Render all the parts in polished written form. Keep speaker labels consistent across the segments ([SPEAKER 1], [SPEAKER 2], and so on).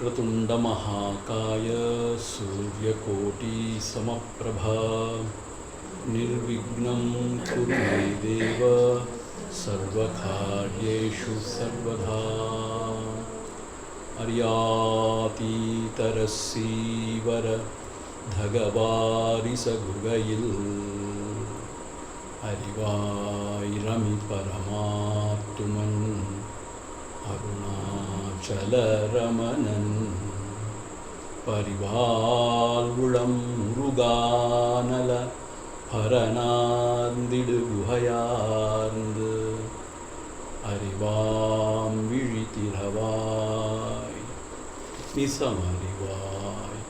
[SPEAKER 1] वक्रतुंड महाकाय सूर्यकोटि समप्रभा निर्विघ्नं कुरु मे देव सर्वकार्येषु सर्वदा അറിയാതീതരസീവര ധഗവാരിസഗുഗയിൽ അറിവായിരമി പരമാത്മൻ അരുണാചലരമണൻ പരിവാൽവുളം മുരുകാനല ഭരനാന്തിടു ഗുഹയാർന്ന് அறிவாம் விழித்திரவாய் நிசமறிவாய்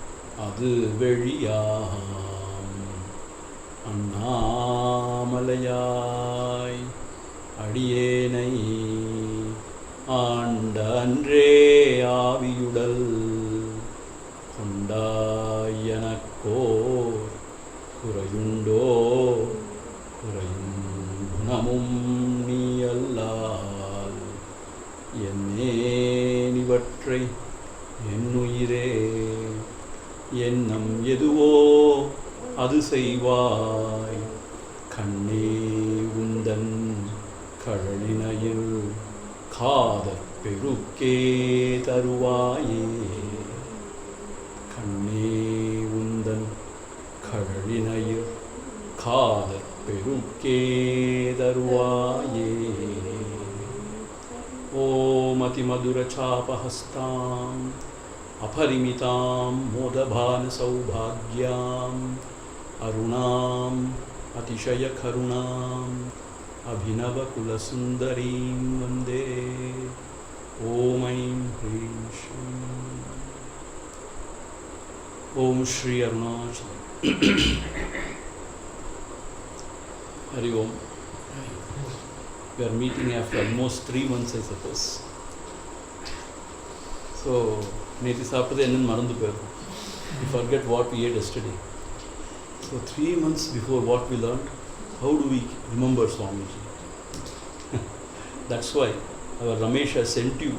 [SPEAKER 1] அது வெளியாம் அண்ணாமலையாய் அடியேனை ஆண்ட அன்றே ஆவியுடல் கொண்டாய் எனக்கோர் குறையுண்டோ குறையும் குணமும் நீ அல்லால் என்னேனிவற்றை என்னுயிரே எண்ணம் எதுவோ அது செய்வாய் கண்ணே உந்தன் கழலினையில் காதற் பெருக்கே தருவாயே கண்ணே உந்தன் கழலினையில் காதற் பெருக்கே தருவாயே ஓம் அதிமதுரசாபஹஸ்தாம் அபரிமிதாம் மோதபான சௌபாக்யாம் அருணாம் அதிசயகருணாம் அபிநவகுலசுந்தரீம் வந்தே ஓம் ஐம் ஹ்ரீம் ஸ்ரீம் ஓம் Sri Arunachalam Hari Om. We are meeting after almost 3 months, I suppose. So, நேற்று சாப்பிட்டது என்னன்னு மறந்து போயிருக்கும். We forget what we ate yesterday. So, 3 months before what we learned, how do we remember Swamiji? That's why our Ramesh has sent you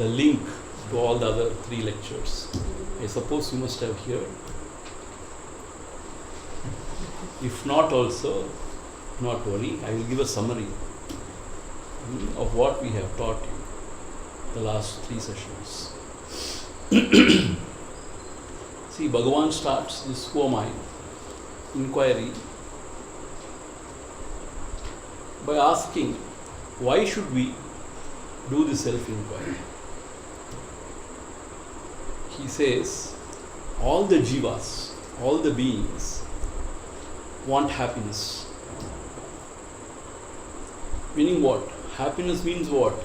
[SPEAKER 1] the link to all the other 3 lectures. I suppose you must have heard. If not also, not worry, I will give a summary of what we have taught you the last 3 sessions. See, Bhagavan starts this who am I inquiry by asking why should we do this self-inquiry. He says all the jivas, all the beings want happiness. Meaning what? Happiness means what?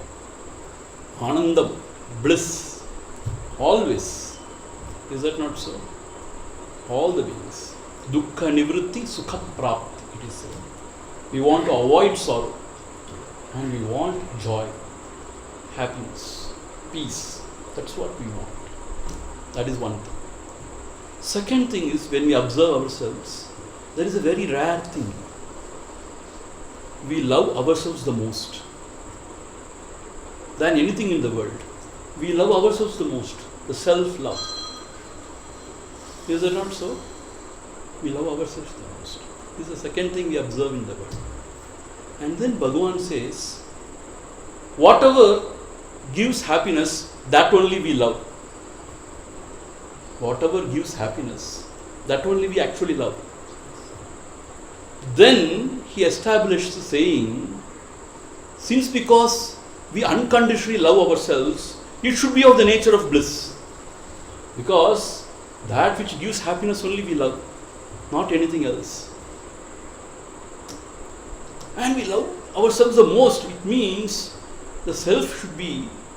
[SPEAKER 1] Anandam, bliss, always. Is that not so? All the beings. Dukkha nivritti sukha prapti, it is said. We want to avoid sorrow and we want joy, happiness, peace. That's what we want. That is one thing. Second thing is, when we observe ourselves, there is a very rare thing. We love ourselves the most than anything in the world. We love ourselves the most, the self-love. Is it not so? We love ourselves the most. This is the second thing we observe in the world. And then Bhagavan says, whatever gives happiness, that only we love. Whatever gives happiness, that only we actually love. Then he established the saying, since because we unconditionally love ourselves, it should be of the nature of bliss. Because that which gives happiness only we love, not anything else. And we love ourselves the most. It means the self should be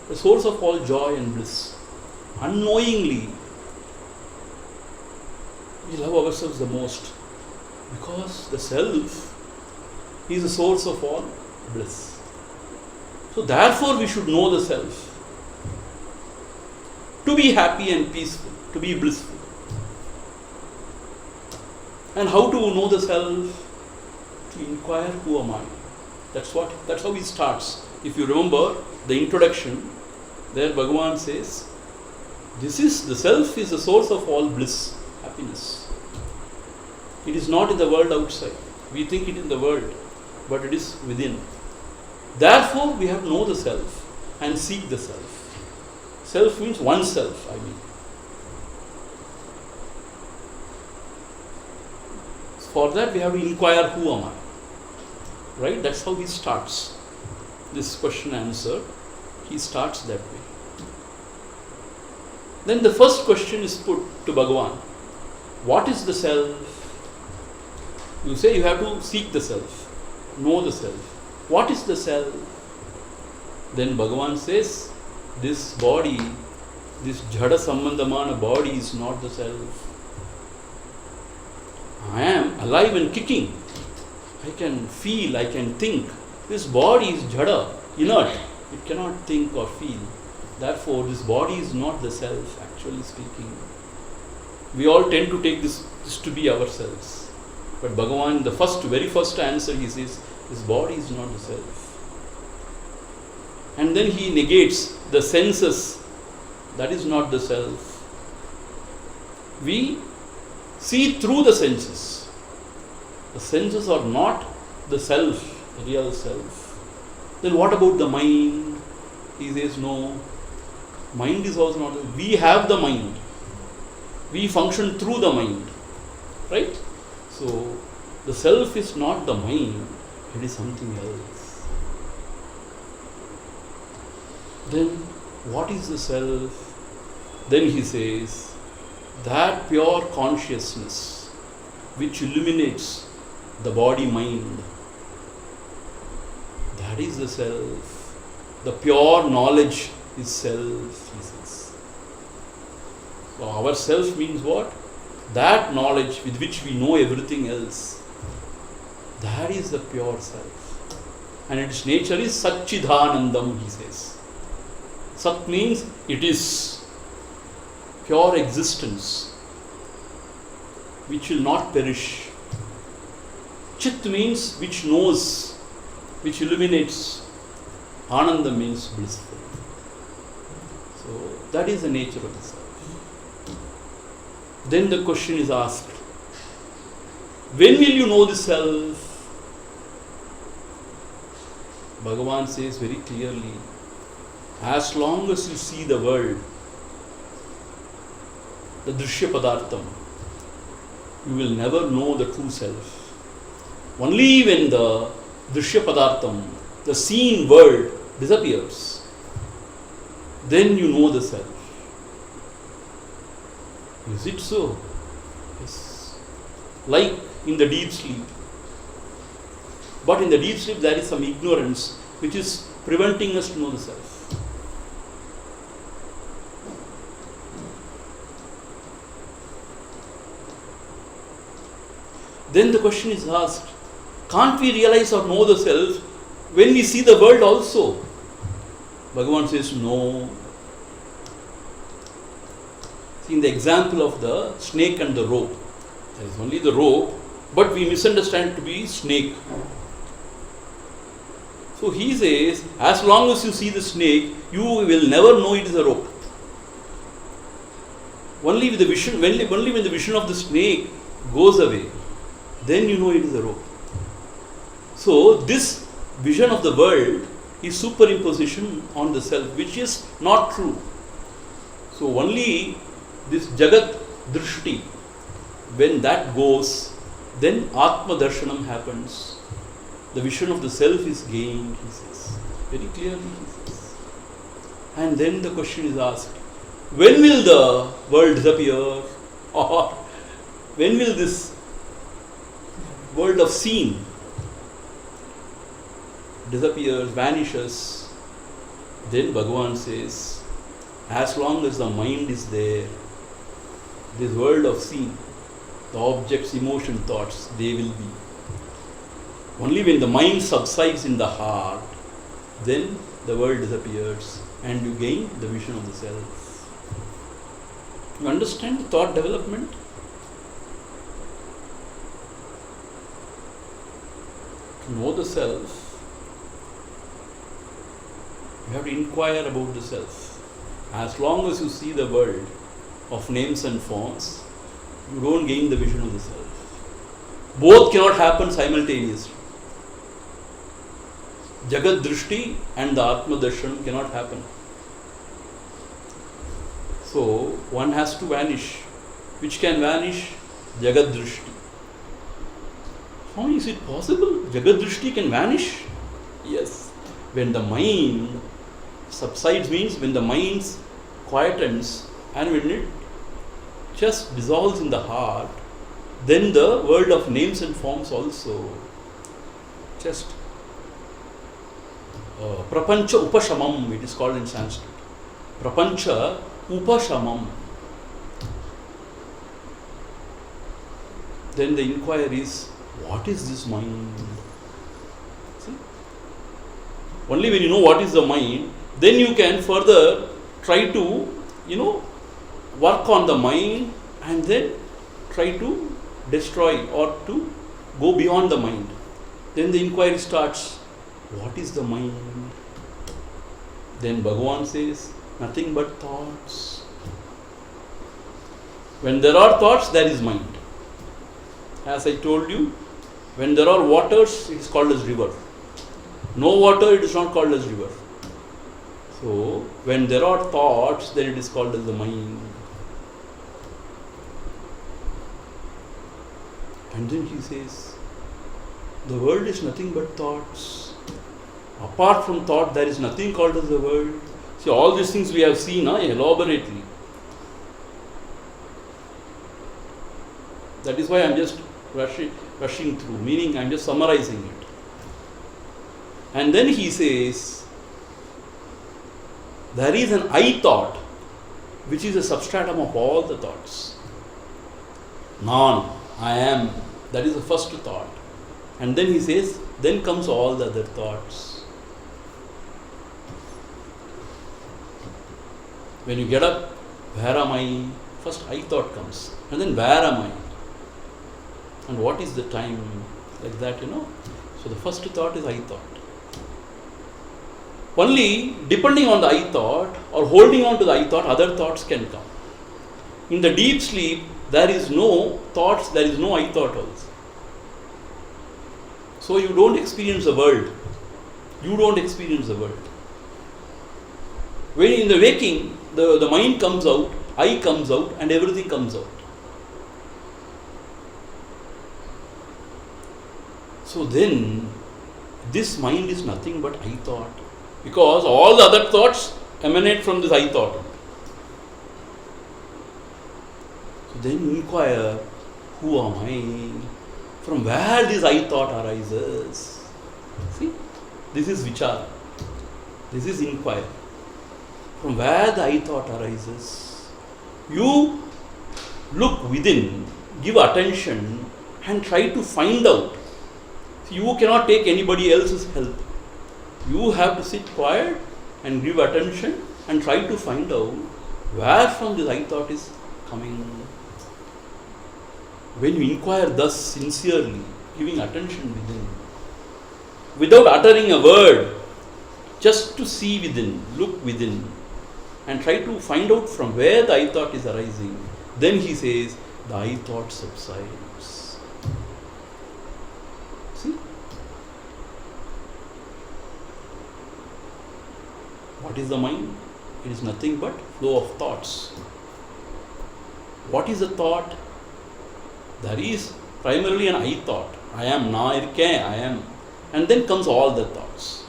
[SPEAKER 1] the source of all joy and bliss. Unknowingly, we love ourselves the most. Because the self is the source of all bliss. So therefore we should know the self. To be happy and peaceful, to be blissful. And how to know the self? To inquire, who am I? That's how he starts. If you remember the introduction, there Bhagavan says, The self is the source of all bliss, happiness. It is not in the world outside. We think it in the world, but it is within. Therefore, we have to know the self and seek the self. Self means oneself, I mean. For that, we have to inquire, who am I? Right? That's how he starts this question answer. He starts that way. Then the first question is put to Bhagavan. What is the self? You say you have to seek the self, know the self. What is the self? Then Bhagavan says, this body, this jhada sambandhamana body is not the self. I am alive and kicking. I can feel, I can think. This body is jhada, inert. It cannot think or feel. Therefore, this body is not the self, actually speaking. We all tend to take this to be ourselves. But Bhagavan, the very first answer, he says, this body is not the self. And then he negates the senses. That is not the self. We see through the senses. The senses are not the self, the real self. Then what about the mind? He says, no. Mind is also not. We have the mind. We function through the mind. Right? So, the self is not the mind, it is something else. Then, what is the self? Then he says, that pure consciousness which illuminates the body-mind, that is the self. The pure knowledge is self, he says. So our self means what? That knowledge with which we know everything else. That is the pure self. And its nature is Satchidanandam, he says. Sat means it is. Pure existence, which will not perish. Chit means which knows, which illuminates. Ananda means blissful. So that is the nature of the self. Then the question is asked, when will you know the self? Bhagavan says very clearly, as long as you see the world, the drishya padartham, you will never know the true self. Only when the drishya padartham, the seen world, disappears, then you know the self. Is it so? Yes. Like in the deep sleep. But in the deep sleep there is some ignorance which is preventing us to know the self. Then the question is asked, can't we realize or know the self when we see the world also? Bhagavan says, no. See, in the example of the snake and the rope, there is only the rope, but we misunderstand it to be snake. So he says, as long as you see the snake, you will never know it is a rope. Only with the vision, only when the vision of the snake goes away, then you know it is a rope. So this vision of the world is superimposition on the self, which is not true. So only this Jagat Drishti, when that goes, then Atma Darshanam happens. The vision of the self is gained, he says. Very clearly he says. And then the question is asked, when will the world disappear? Or when will this world of seen disappears, vanishes? Then Bhagavan says, as long as the mind is there, this world of seen, the objects, emotion, thoughts, they will be. Only when the mind subsides in the heart, then the world disappears and you gain the vision of the self. You understand the thought development? To know the self, you have to inquire about the self. As long as you see the world of names and forms, you don't gain the vision of the self. Both cannot happen simultaneously. Jagat Drishti and the Atma Darshan cannot happen. So one has to vanish. Which can vanish? Jagat Drishti. How is it possible? Jagat Drishti can vanish? Yes. When the mind subsides, means when the mind quietens and when it just dissolves in the heart, then the world of names and forms also just Prapancha Upashamam, it is called in Sanskrit. Prapancha Upashamam. Then the inquiry is, what is this mind? See? Only when you know what is the mind, then you can further try to, work on the mind and then try to destroy or to go beyond the mind. Then the inquiry starts, what is the mind? Then Bhagavan says, nothing but thoughts. When there are thoughts, there is mind. As I told you, when there are waters, it is called as river. No water, it is not called as river. So, when there are thoughts, then it is called as the mind. And then he says, the world is nothing but thoughts. Apart from thought, there is nothing called as the world. See, all these things we have seen elaborately. That is why I am just rushing through, meaning I am just summarizing it. And then he says, there is an I thought, which is a substratum of all the thoughts. Non, I am, that is the first thought. And then he says, then comes all the other thoughts. When you get up, where am I? First I thought comes. And then where am I? And what is the time? Like that, So the first thought is I thought. Only depending on the I thought or holding on to the I thought, other thoughts can come. In the deep sleep, there is no thoughts, there is no I thought also. So you don't experience the world. You don't experience the world. When in the waking, the mind comes out, I comes out, and everything comes out. So then, this mind is nothing but I thought. Because all the other thoughts emanate from this I thought. So then you inquire, who am I? From where this I thought arises? See, this is vichara. This is inquiry. From where the I thought arises? You look within, give attention and try to find out. You cannot take anybody else's help. You have to sit quiet and give attention and try to find out where from this I thought is coming. When you inquire thus sincerely, giving attention within, without uttering a word, just to see within, look within, and try to find out from where the I thought is arising, then he says, the I thought subsides. See? What is the mind? It is nothing but flow of thoughts. What is a thought? There is primarily an I thought. I am, na irke, I am. And then comes all the thoughts.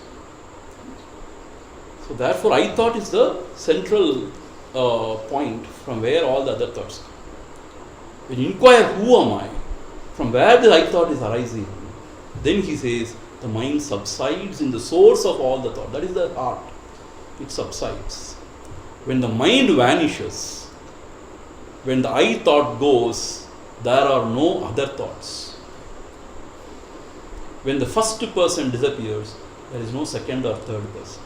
[SPEAKER 1] So therefore I thought is the central point from where all the other thoughts come. When you inquire who am I, from where the I thought is arising, then he says the mind subsides in the source of all the thought. That is the heart. It subsides. When the mind vanishes, when the I thought goes, there are no other thoughts. When the first person disappears, there is no second or third person.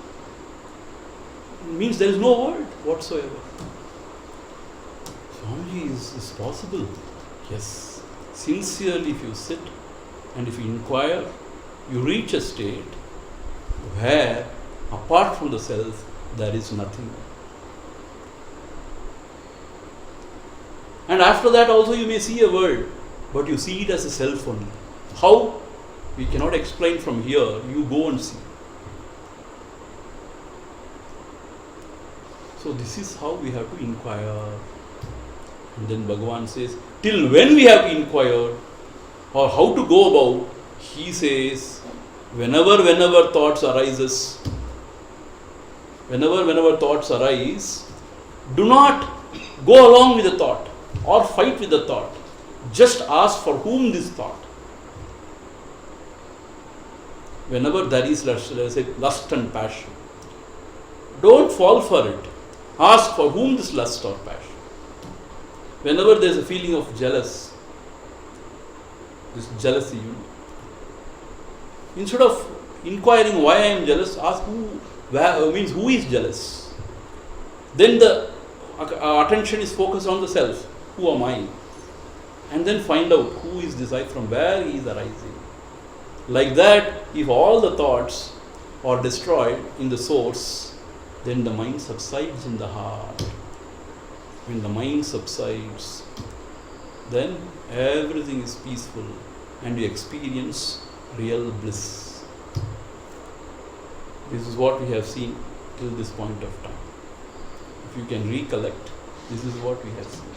[SPEAKER 1] It means there is no world whatsoever. Swami, is possible? Yes. Sincerely, if you sit and if you inquire, you reach a state where, apart from the self, there is nothing. And after that also you may see a world, but you see it as a self only. How? We cannot explain from here. You go and see. So this is how we have to inquire. And then Bhagavan says, till when we have to inquire, or how to go about, he says, whenever thoughts arises, whenever thoughts arise, do not go along with the thought or fight with the thought. Just ask for whom this thought. Whenever there is, let's say, lust and passion, don't fall for it. Ask for whom this lust or passion. Whenever there is a feeling of this jealousy, instead of inquiring why I am jealous, ask who is jealous. Then the attention is focused on the self. Who am I? And then find out who is this I, from where he is arising. Like that, if all the thoughts are destroyed in the source, then the mind subsides in the heart. When the mind subsides, then everything is peaceful and you experience real bliss. This is what we have seen till this point of time. If you can recollect, this is what we have seen.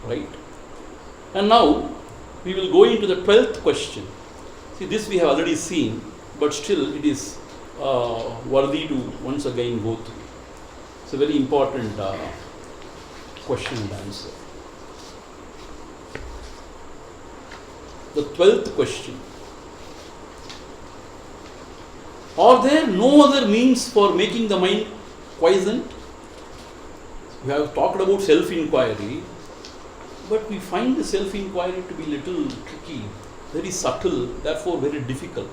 [SPEAKER 1] Right? And now, we will go into the 12th question. See, this we have already seen, but still it is worthy to once again go through. It's a very important question and answer. The 12th question. Are there no other means for making the mind quiescent? We have talked about self-inquiry, but we find the self-inquiry to be little tricky, very subtle, therefore very difficult.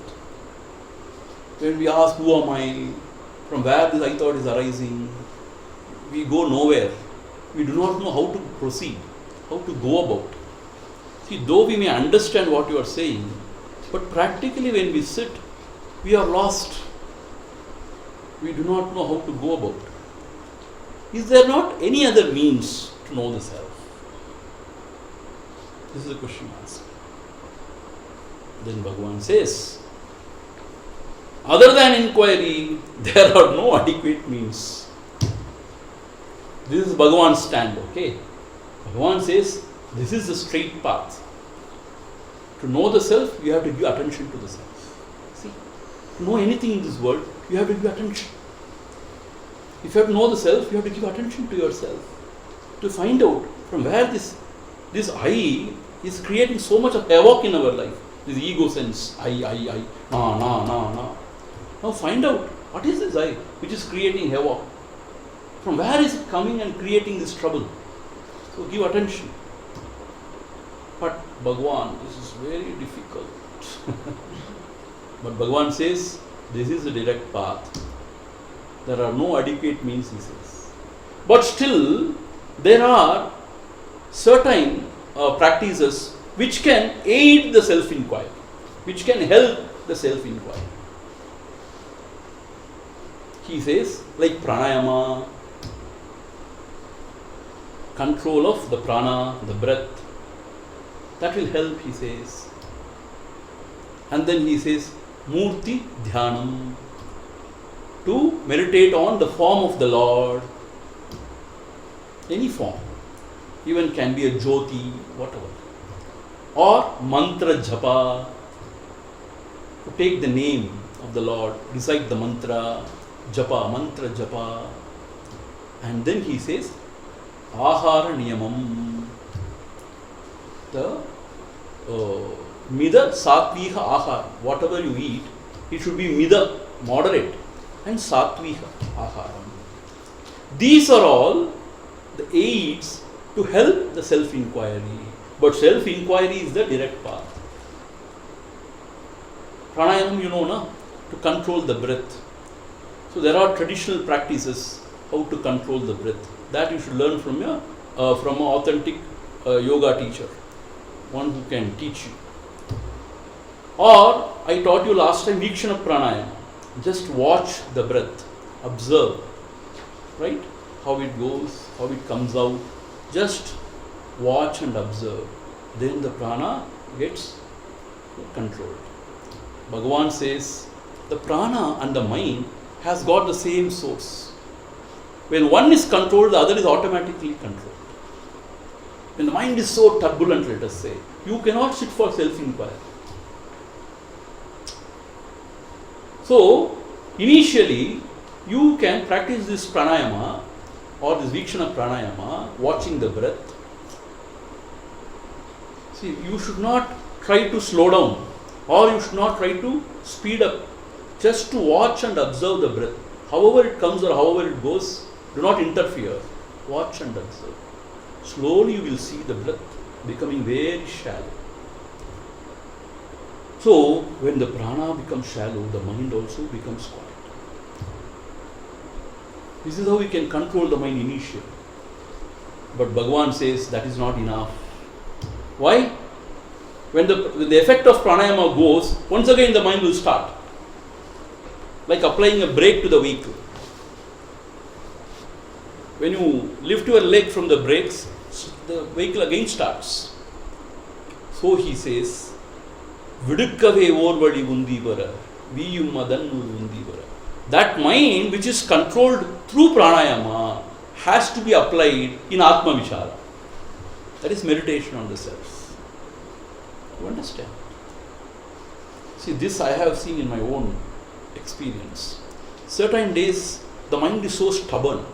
[SPEAKER 1] When we ask, who am I? From where this I thought is arising? We go nowhere. We do not know how to proceed, how to go about. See, though we may understand what you are saying, but practically when we sit, we are lost. We do not know how to go about. Is there not any other means to know the self? This is a question asked. Then Bhagavan says, other than inquiry, there are no adequate means. This is Bhagavan's stand, okay? Bhagavan says, this is the straight path. To know the self, you have to give attention to the self. See, to know anything in this world, you have to give attention. If you have to know the self, you have to give attention to yourself. To find out from where this I is creating so much of havoc in our life. This ego sense, I, na. Now find out, what is this I which is creating havoc? From where is it coming and creating this trouble? So give attention. But Bhagavan, this is very difficult. But Bhagavan says, this is the direct path. There are no adequate means, he says. But still, there are certain practices which can aid the self-inquiry, which can help the self-inquiry. He says, like pranayama, control of the prana, the breath, that will help, he says. And then he says, murti dhyanam, to meditate on the form of the Lord, any form, even can be a jyoti, whatever, or mantra japa, to take the name of the Lord, recite the mantra japa, and then he says, ahara niyamam, the mida satviha ahar, whatever you eat, it should be mida, moderate, and satviha aharam. These are all the aids to help the self-inquiry. But self-inquiry is the direct path. Pranayam, you know, na? To control the breath. So there are traditional practices how to control the breath. That you should learn from an authentic yoga teacher, one who can teach you. Or I taught you last time Vikshana Pranayama. Just watch the breath, observe, right? How it goes, how it comes out. Just watch and observe, then the prana gets controlled. Bhagavan says the prana and the mind has got the same source. When one is controlled, the other is automatically controlled. When the mind is so turbulent, let us say, you cannot sit for self-inquiry. So, initially, you can practice this pranayama or this vikshana pranayama, watching the breath. See, you should not try to slow down or you should not try to speed up. Just to watch and observe the breath. However it comes or however it goes, do not interfere. Watch and observe. Slowly you will see the breath becoming very shallow. So, when the prana becomes shallow, the mind also becomes quiet. This is how we can control the mind initially. But Bhagavan says that is not enough. Why? When the effect of pranayama goes, once again the mind will start. Like applying a brake to the vehicle. When you lift your leg from the brakes, the vehicle again starts. So he says, Vidukkave orvadi undivara, viyum adannu undivara. That mind which is controlled through pranayama has to be applied in Aatma Vichara. That is meditation on the self. You understand? See, this I have seen in my own experience. Certain days the mind is so stubborn,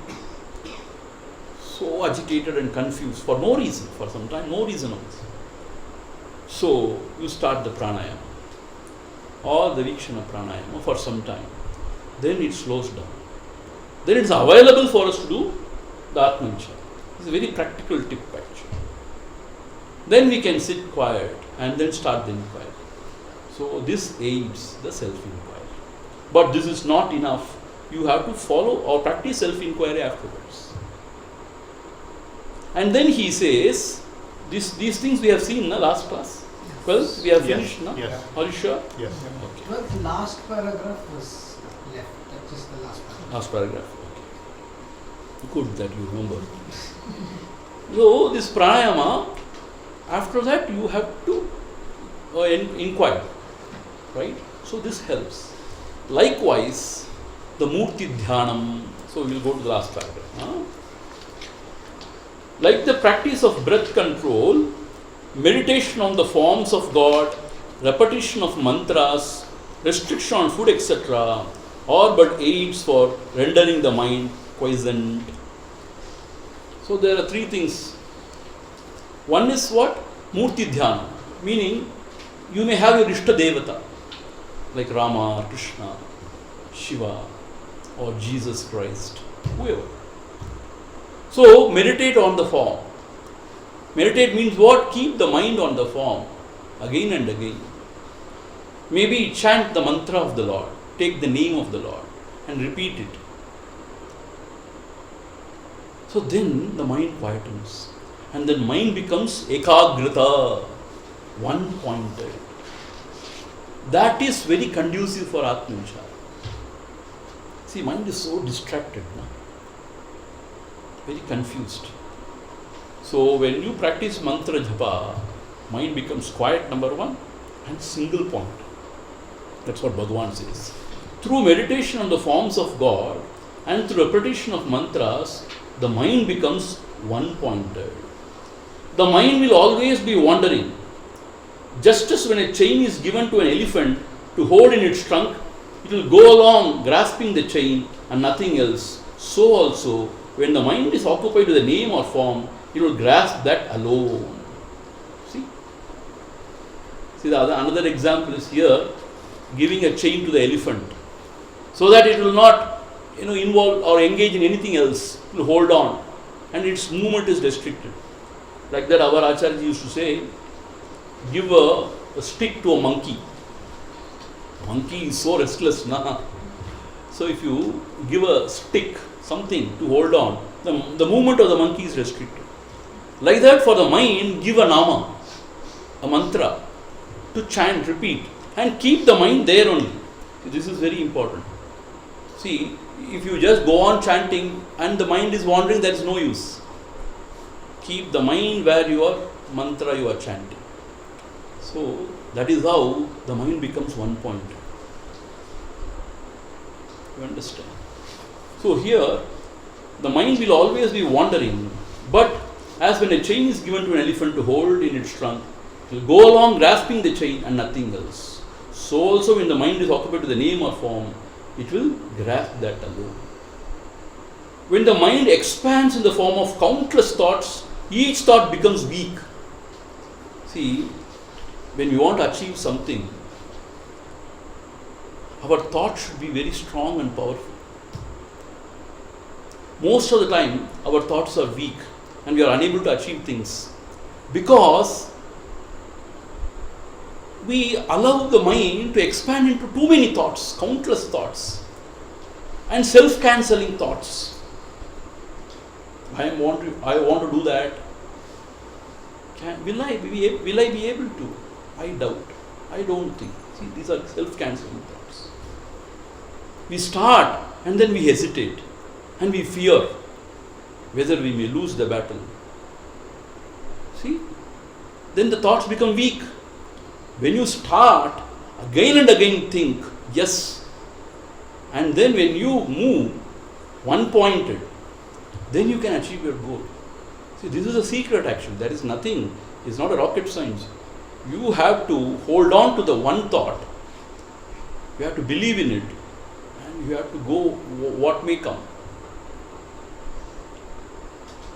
[SPEAKER 1] so agitated and confused for no reason, for some time, no reason also. So you start the pranayama or the vikshana pranayama for some time. Then it slows down. Then it's available for us to do the Atma Vichara. It's a very practical tip actually. Then we can sit quiet and then start the inquiry. So this aids the self-inquiry. But this is not enough. You have to follow or practice self-inquiry afterwards. And then he says, these things we have seen in the last class. Well, we have finished now.
[SPEAKER 2] Yes.
[SPEAKER 1] Are you sure?
[SPEAKER 2] Yes.
[SPEAKER 1] Okay.
[SPEAKER 3] Well, the last paragraph was left. That's just the last paragraph.
[SPEAKER 1] Last paragraph. Okay. Good that you remember. So this pranayama, after that you have to inquire, right? So this helps. Likewise, the murti dhyanam. So we will go to the last paragraph. Like the practice of breath control, meditation on the forms of God, repetition of mantras, restriction on food, etc., are but aids for rendering the mind quiescent. So there are three things. One is what? Murti dhyana, meaning you may have your Ishta Devata, like Rama, Krishna, Shiva, or Jesus Christ, whoever. So meditate on the form. Meditate means what? Keep the mind on the form again and again. Maybe chant the mantra of the Lord, take the name of the Lord and repeat it. So then the mind quietens and then mind becomes ekagrita, one-pointed. That is very conducive for Atma Vichara. See, mind is so distracted now, very confused. So when you practice mantra japa, mind becomes quiet, number one, and single point. That's what Bhagavan says. Through meditation on the forms of God and through repetition of mantras, the mind becomes one-pointed. The mind will always be wandering. Just as when a chain is given to an elephant to hold in its trunk, it will go along grasping the chain and nothing else. So also, when the mind is occupied with a name or form, it will grasp that alone. See, another example is here, giving a chain to the elephant, so that it will not, involve or engage in anything else. It will hold on, and its movement is restricted. Like that, our Acharya used to say, give a stick to a monkey. Monkey is so restless, na. So if you give a stick, something to hold on, the movement of the monkey is restricted. Like that, for the mind, give a nama, a mantra, to chant, repeat, and keep the mind there only. This is very important. See, if you just go on chanting and the mind is wandering, there is no use. keep the mind where your mantra you are chanting. So that is how the mind becomes one point. You understand? So here, the mind will always be wandering, but as when a chain is given to an elephant to hold in its trunk, it will go along grasping the chain and nothing else. So also when the mind is occupied with the name or form, it will grasp that alone. When the mind expands in the form of countless thoughts, each thought becomes weak. See, when we want to achieve something, our thought should be very strong and powerful. Most of the time, our thoughts are weak and we are unable to achieve things because we allow the mind to expand into too many thoughts, countless thoughts, and self-cancelling thoughts. I want to do that. Will I be able to? I doubt. I don't think. See, these are self-cancelling thoughts. We start and then we hesitate and we fear whether we may lose the battle. See? Then the thoughts become weak. When you start, again and again think, yes. And then when you move one-pointed, then you can achieve your goal. See, this is a secret action. There is nothing. It's not a rocket science. You have to hold on to the one thought. You have to believe in it. And you have to go what may come.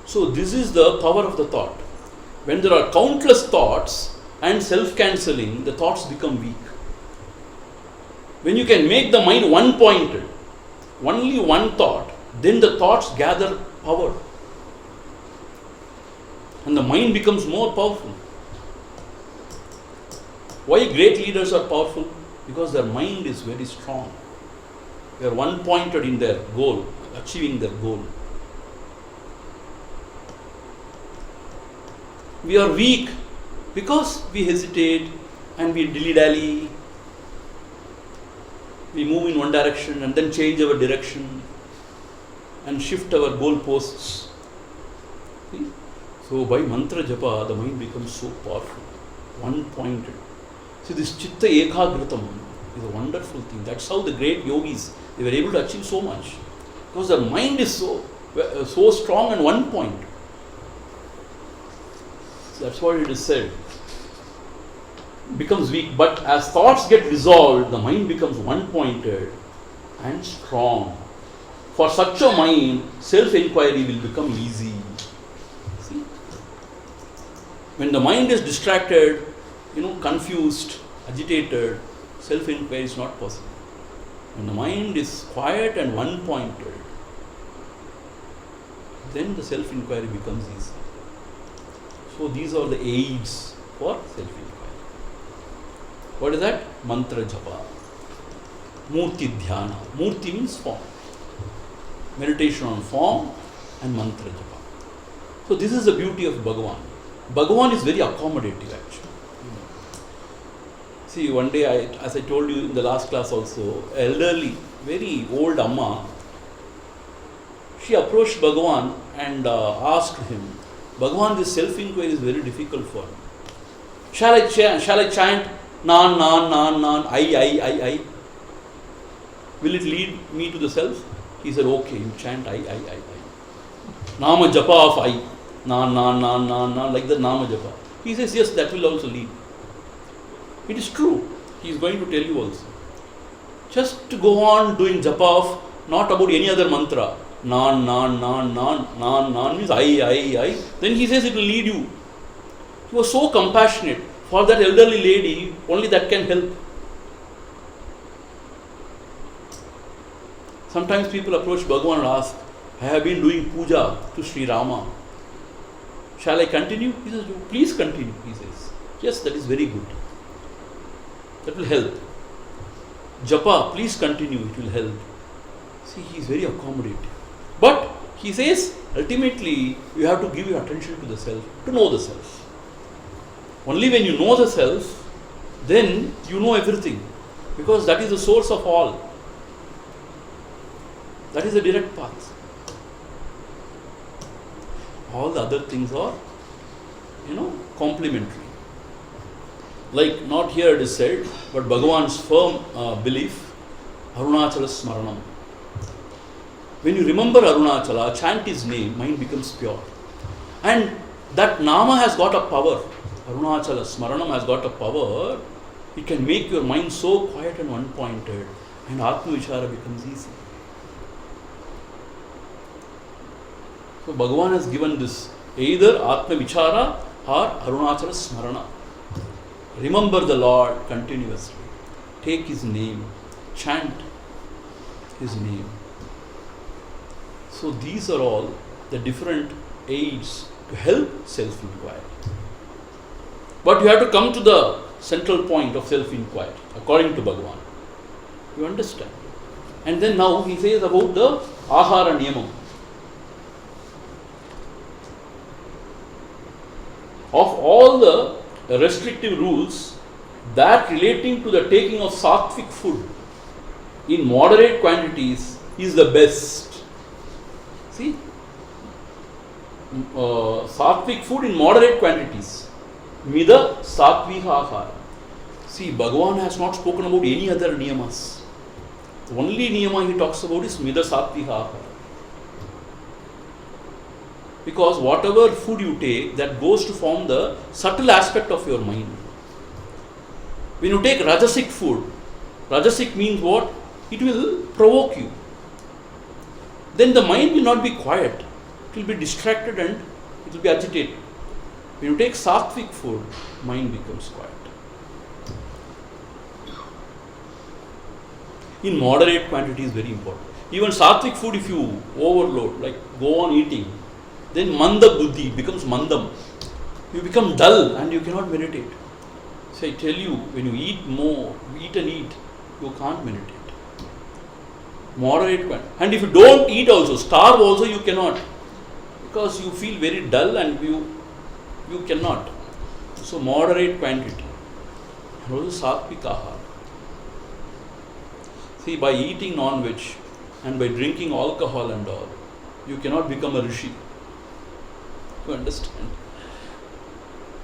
[SPEAKER 1] So this is the power of the thought. When there are countless thoughts and self-cancelling, the thoughts become weak. When you can make the mind one-pointed, only one thought, then the thoughts gather power. And the mind becomes more powerful. Why great leaders are powerful? Because their mind is very strong. They are one-pointed in their goal, achieving their goal. We are weak because we hesitate and we dilly-dally. We move in one direction and then change our direction and shift our goal posts. See? So by mantra japa, the mind becomes so powerful, one-pointed. See, this chitta ekagratam is a wonderful thing. That's how the great yogis, they were able to achieve so much. Because their mind is so strong and one point. That's what it is said. It becomes weak, but as thoughts get resolved, the mind becomes one-pointed and strong. For such a mind, self-inquiry will become easy. See? When the mind is distracted, confused, agitated, self-inquiry is not possible. When the mind is quiet and one-pointed, then the self-inquiry becomes easy. So these are the aids for self-inquiry. What is that? Mantra japa. Murti dhyana. Murti means form. Meditation on form and mantra japa. So this is the beauty of Bhagavan. Bhagavan is very accommodative actually. See, one day, as I told you in the last class also, elderly, very old Amma, she approached Bhagavan and asked him, Bhagavan, this self-inquiry is very difficult for me. Shall I chant nan, nan, nan, nan, I? Will it lead me to the self? He said, okay, you chant I. Nama japa of I. Nan, nan, nan, nan, nan, like the Nama japa. He says, yes, that will also lead. It is true. He is going to tell you also. Just to go on doing japa of not about any other mantra. Nan, nan, nan, nan, nan, nan means I. Then he says it will lead you. He was so compassionate. For that elderly lady, only that can help. Sometimes people approach Bhagavan and ask, I have been doing puja to Sri Rama. Shall I continue? He says, please continue. He says, yes, that is very good. That will help. Japa, please continue, it will help. See, he is very accommodating. But he says, ultimately, you have to give your attention to the self, to know the self. Only when you know the self, then you know everything. Because that is the source of all. That is the direct path. All the other things are, complementary. Like, not here it is said, but Bhagavan's firm belief, Arunachala Smaranam. When you remember Arunachala, chant his name, mind becomes pure. And that Nama has got a power. Arunachala Smaranam has got a power. It can make your mind so quiet and one-pointed, and Atma Vichara becomes easy. So Bhagavan has given this, either Atma Vichara or Arunachala Smarana. Remember the Lord continuously. Take his name. Chant his name. So these are all the different aids to help self-inquiry. But you have to come to the central point of self-inquiry, according to Bhagavan. You understand? And then now he says about the Ahara Niyamam. Of all the restrictive rules, that relating to the taking of sattvic food in moderate quantities is the best. See? Sattvic food in moderate quantities. Mida sattviha ahara. See, Bhagavan has not spoken about any other niyamas. The only niyama he talks about is mida sattviha ahara. Because whatever food you take, that goes to form the subtle aspect of your mind. When you take rajasic food, rajasic means what? It will provoke you. Then the mind will not be quiet. It will be distracted and it will be agitated. When you take sattvic food, mind becomes quiet. In moderate quantity is very important. Even sattvic food, if you overload, like go on eating, then manda buddhi becomes mandam. You become dull and you cannot meditate. So I tell you, when you eat more, eat and eat, you can't meditate. Moderate quantity. And if you don't eat also, starve also, you cannot. Because you feel very dull and you cannot. So moderate quantity. And also sattvic ahara. See, by eating non-veg and by drinking alcohol and all, you cannot become a rishi. You understand?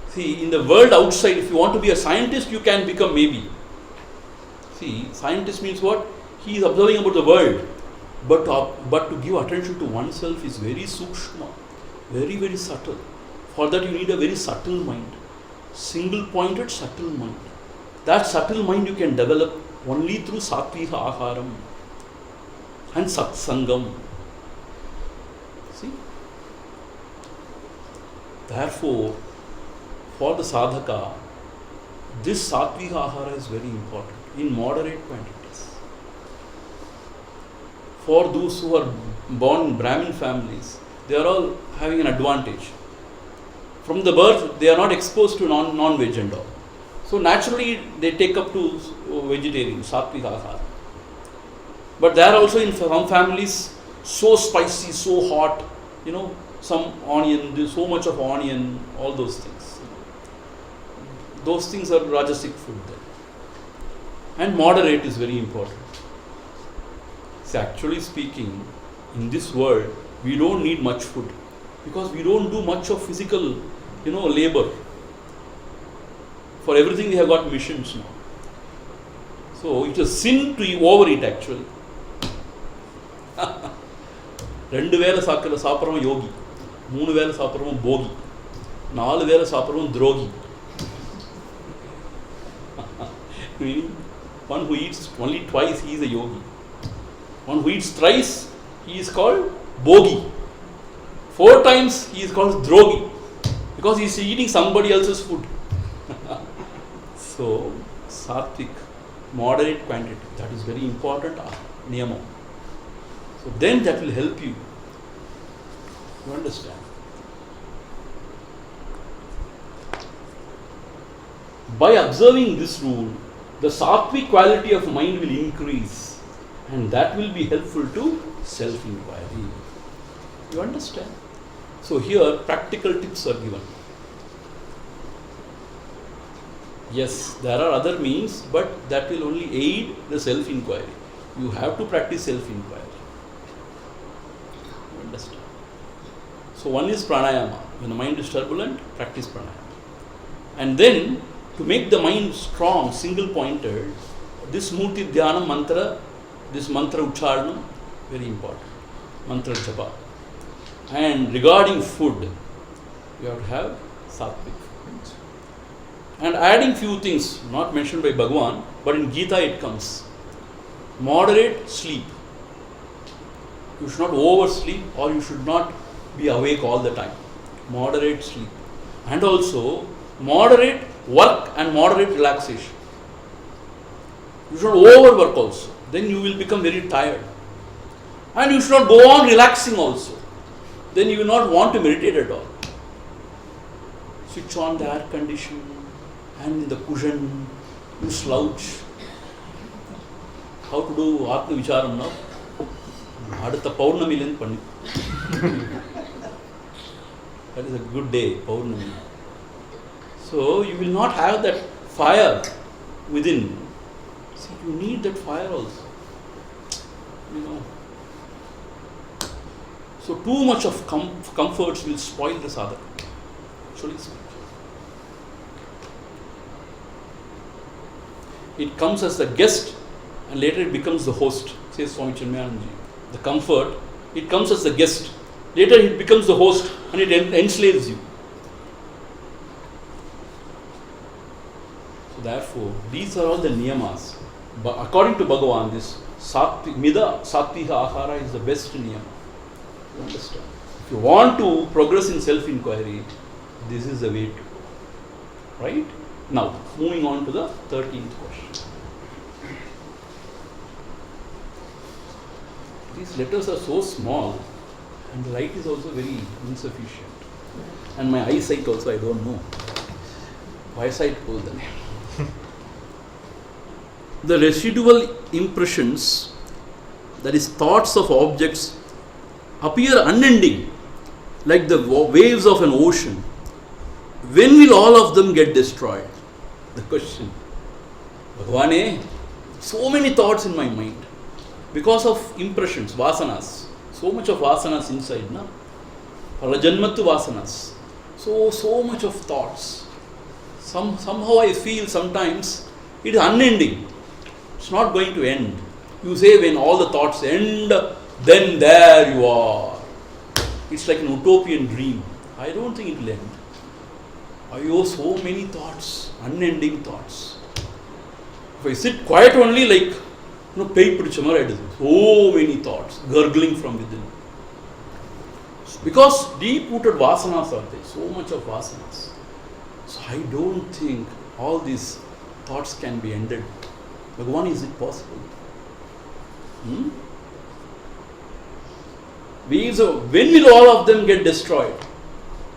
[SPEAKER 1] See, in the world outside, if you want to be a scientist, you can become maybe. See, scientist means what? He is observing about the world. But to give attention to oneself is very sukshma, very, very subtle. For that you need a very subtle mind. Single-pointed subtle mind. That subtle mind you can develop only through sattviha aharam and satsangam. See? Therefore, for the sadhaka, this sattviha ahara is very important in moderate quantities. For those who are born in Brahmin families, they are all having an advantage. From the birth, they are not exposed to non-veg and all. So naturally, they take up to vegetarian, sattviha ahara. But there are also in some families, so spicy, so hot, some onion, there's so much of onion, all those things. Those things are rajasic food then. And moderate is very important. See, actually speaking, in this world, we don't need much food because we don't do much of physical, labor. For everything we have got missions now. So it is sin to overeat actually. 2 வேளை சாப்பிட்றவன் யோகி, 3 வேளை சாப்பிட்றவன் போகி, 4 வேளை சாப்பிட்றவன் துரோகி. Meaning, one who eats only twice, he is a yogi. One who eats thrice, he is called bogi. 4 times, he is called drogi, because he is eating somebody else's food. So, sattvic, moderate quantity, that is very important niyama. So then that will help you. You understand? By observing this rule, the sattvic quality of mind will increase, and that will be helpful to self-inquiry. You understand? So here practical tips are given. Yes, there are other means, but that will only aid the self-inquiry. You have to practice self-inquiry. You understand? So one is pranayama. When the mind is turbulent, practice pranayama. And then, to make the mind strong, single-pointed, this Murti Dhyana mantra, this mantra Ucharanam, very important. Mantra Japa. And regarding food, you have to have sattvic. And adding few things, not mentioned by Bhagavan, but in Gita it comes. Moderate sleep. You should not oversleep, or you should not be awake all the time. Moderate sleep. And also, moderate work and moderate relaxation. You should not overwork also. Then you will become very tired. And you should not go on relaxing also. Then you will not want to meditate at all. Switch on the air condition and in the cushion, you slouch. How to do Aatma Vichara now? Adutha Paurnamilen Panni. That is a good day, Paurnami. So you will not have that fire within. See, you need that fire also. You know. So too much of comforts will spoil the sadhaka. Actually speaking. It comes as the guest and later it becomes the host, says Swami Chinmayanandaji. The comfort, it comes as the guest. Later it becomes the host and it enslaves you. So therefore, these are all the niyamas. But according to Bhagavan, this Mida Sattviha Ahara is the best niyama. You understand? If you want to progress in self-inquiry, this is the way to go. Right? Now, moving on to the 13th question. These letters are so small and the light is also very insufficient. And my eyesight also, I don't know. Eyesight was the name. The residual impressions, that is thoughts of objects, appear unending, like the waves of an ocean. When will all of them get destroyed? The question. Bhagavane, so many thoughts in my mind. Because of impressions, vasanas. So much of vasanas inside, na? Rajanmatu vasanas. So much of thoughts. Somehow I feel sometimes it is unending. It's not going to end. You say when all the thoughts end, then there you are. It's like an utopian dream. I don't think it will end. So many thoughts, unending thoughts. If I sit quiet only, like, pay pidichama, so many thoughts, gurgling from within. Because deep-rooted vasanas are there, so much of vasanas. So I don't think all these thoughts can be ended. Bhagavan, is it possible? When will all of them get destroyed?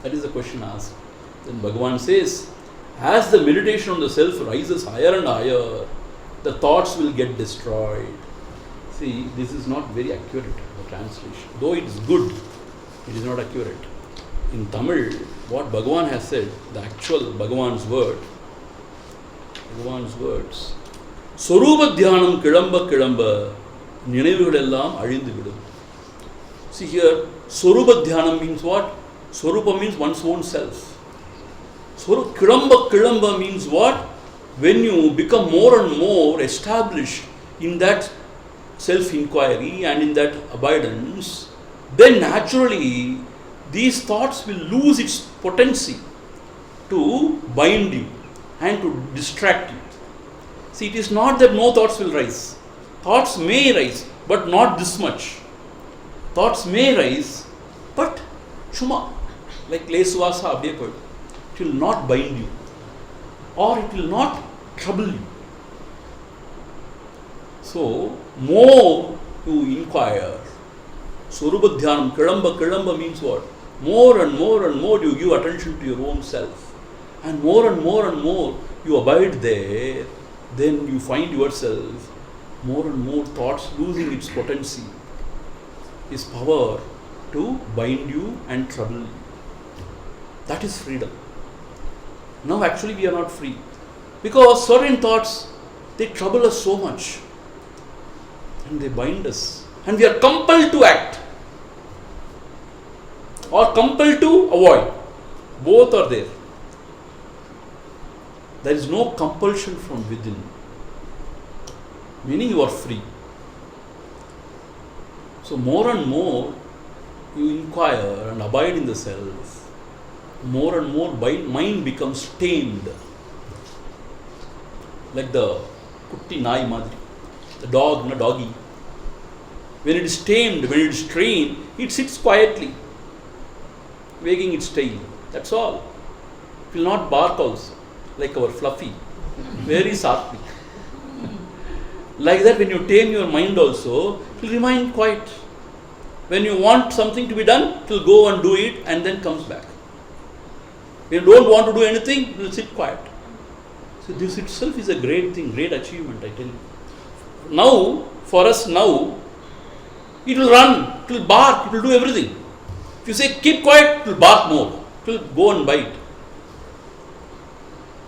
[SPEAKER 1] That is the question asked. Then Bhagavan says, as the meditation on the self rises higher and higher, the thoughts will get destroyed. See, this is not very accurate, the translation. Though it is good, it is not accurate. In Tamil, what Bhagavan has said, the actual Bhagavan's words, Swaroopa Dhyanam Kilamba Ninaivugalellam Alindu Vidum. See here, Swaroopa Dhyanam means what? Swarupa means one's own self. Kilamba means what? When you become more and more established in that self-inquiry and in that abidance, then naturally these thoughts will lose its potency to bind you and to distract you. See, it is not that no thoughts will rise. Thoughts may rise, but not this much. Thoughts may rise, but chuma, like lesuvasa abdiye poidu. It will not bind you, or it will not trouble you. So, more you inquire. Swarupa Dhyanam, Kilamba means what? More and more you give attention to your own self. And more you abide there, then you find yourself more and more thoughts losing its potency, its power to bind you and trouble you. That is freedom. Now actually we are not free. Because certain thoughts, they trouble us so much. And they bind us. And we are compelled to act. or compelled to avoid. Both are there. There is no compulsion from within, meaning you are free. So more and more you inquire and abide in the self, more and more mind becomes tamed. Like the kutti nai madri, the dog, doggy. When it is tamed, when it is trained, it sits quietly, wagging its tail. That's all. It will not bark also, like our Fluffy, very softly. Like that, when you tame your mind also, it will remain quiet. When you want something to be done, it will go and do it and then comes back. When you don't want to do anything, it will sit quiet. So this itself is a great thing, great achievement, I tell you. Now, for us now, it will run, it will bark, it will do everything. If you say keep quiet, it will bark more, it will go and bite.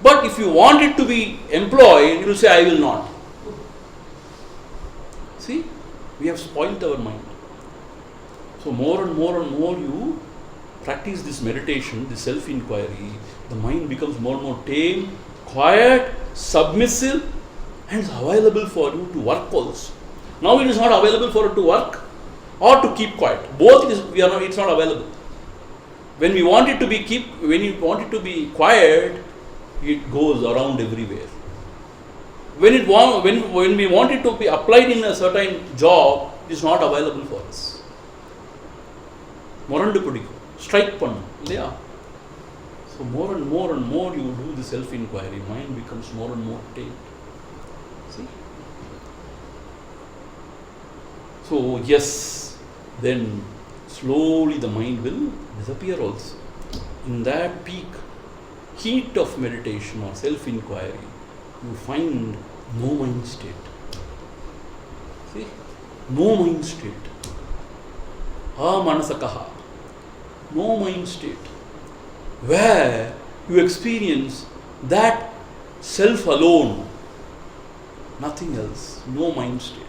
[SPEAKER 1] But if you want it to be employed, it will say I will not. See, we have spoiled our mind. So more and more you practice this meditation, this self-inquiry, the mind becomes more and more tame, quiet, submissive, and is available for you to work also. Now it is not available for you to work or to keep quiet. Both it's not available. When we want it to be quiet, it goes around everywhere. When we want it to be applied in a certain job, it is not available for us. Morandu pudikku, strike pannu, illaya? So more and more you do the self-inquiry, mind becomes more and more tamed. See? So yes, then slowly the mind will disappear also. In that peak, heat of meditation or self-inquiry, you find no mind state. See? No mind state. Amanasakaha. No mind state. Where you experience that self alone. Nothing else. No mind state.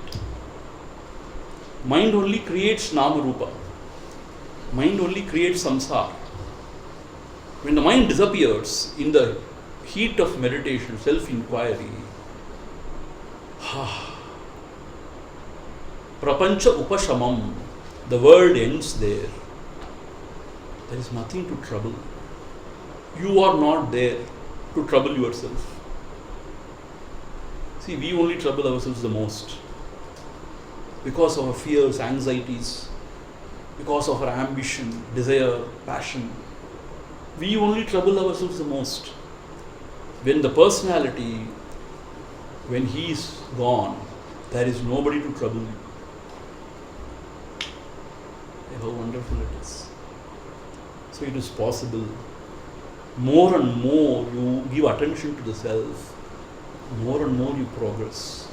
[SPEAKER 1] Mind only creates nama rupa. Mind only creates samsara. When the mind disappears in the heat of meditation, self-inquiry, prapancha upashamam, the world ends there. There is nothing to trouble. You are not there to trouble yourself. See, we only trouble ourselves the most because of our fears, anxieties, because of our ambition, desire, passion. We only trouble ourselves the most. When the personality, when he is gone, there is nobody to trouble you. How wonderful it is. So it is possible. More and more you give attention to the self, more and more you progress.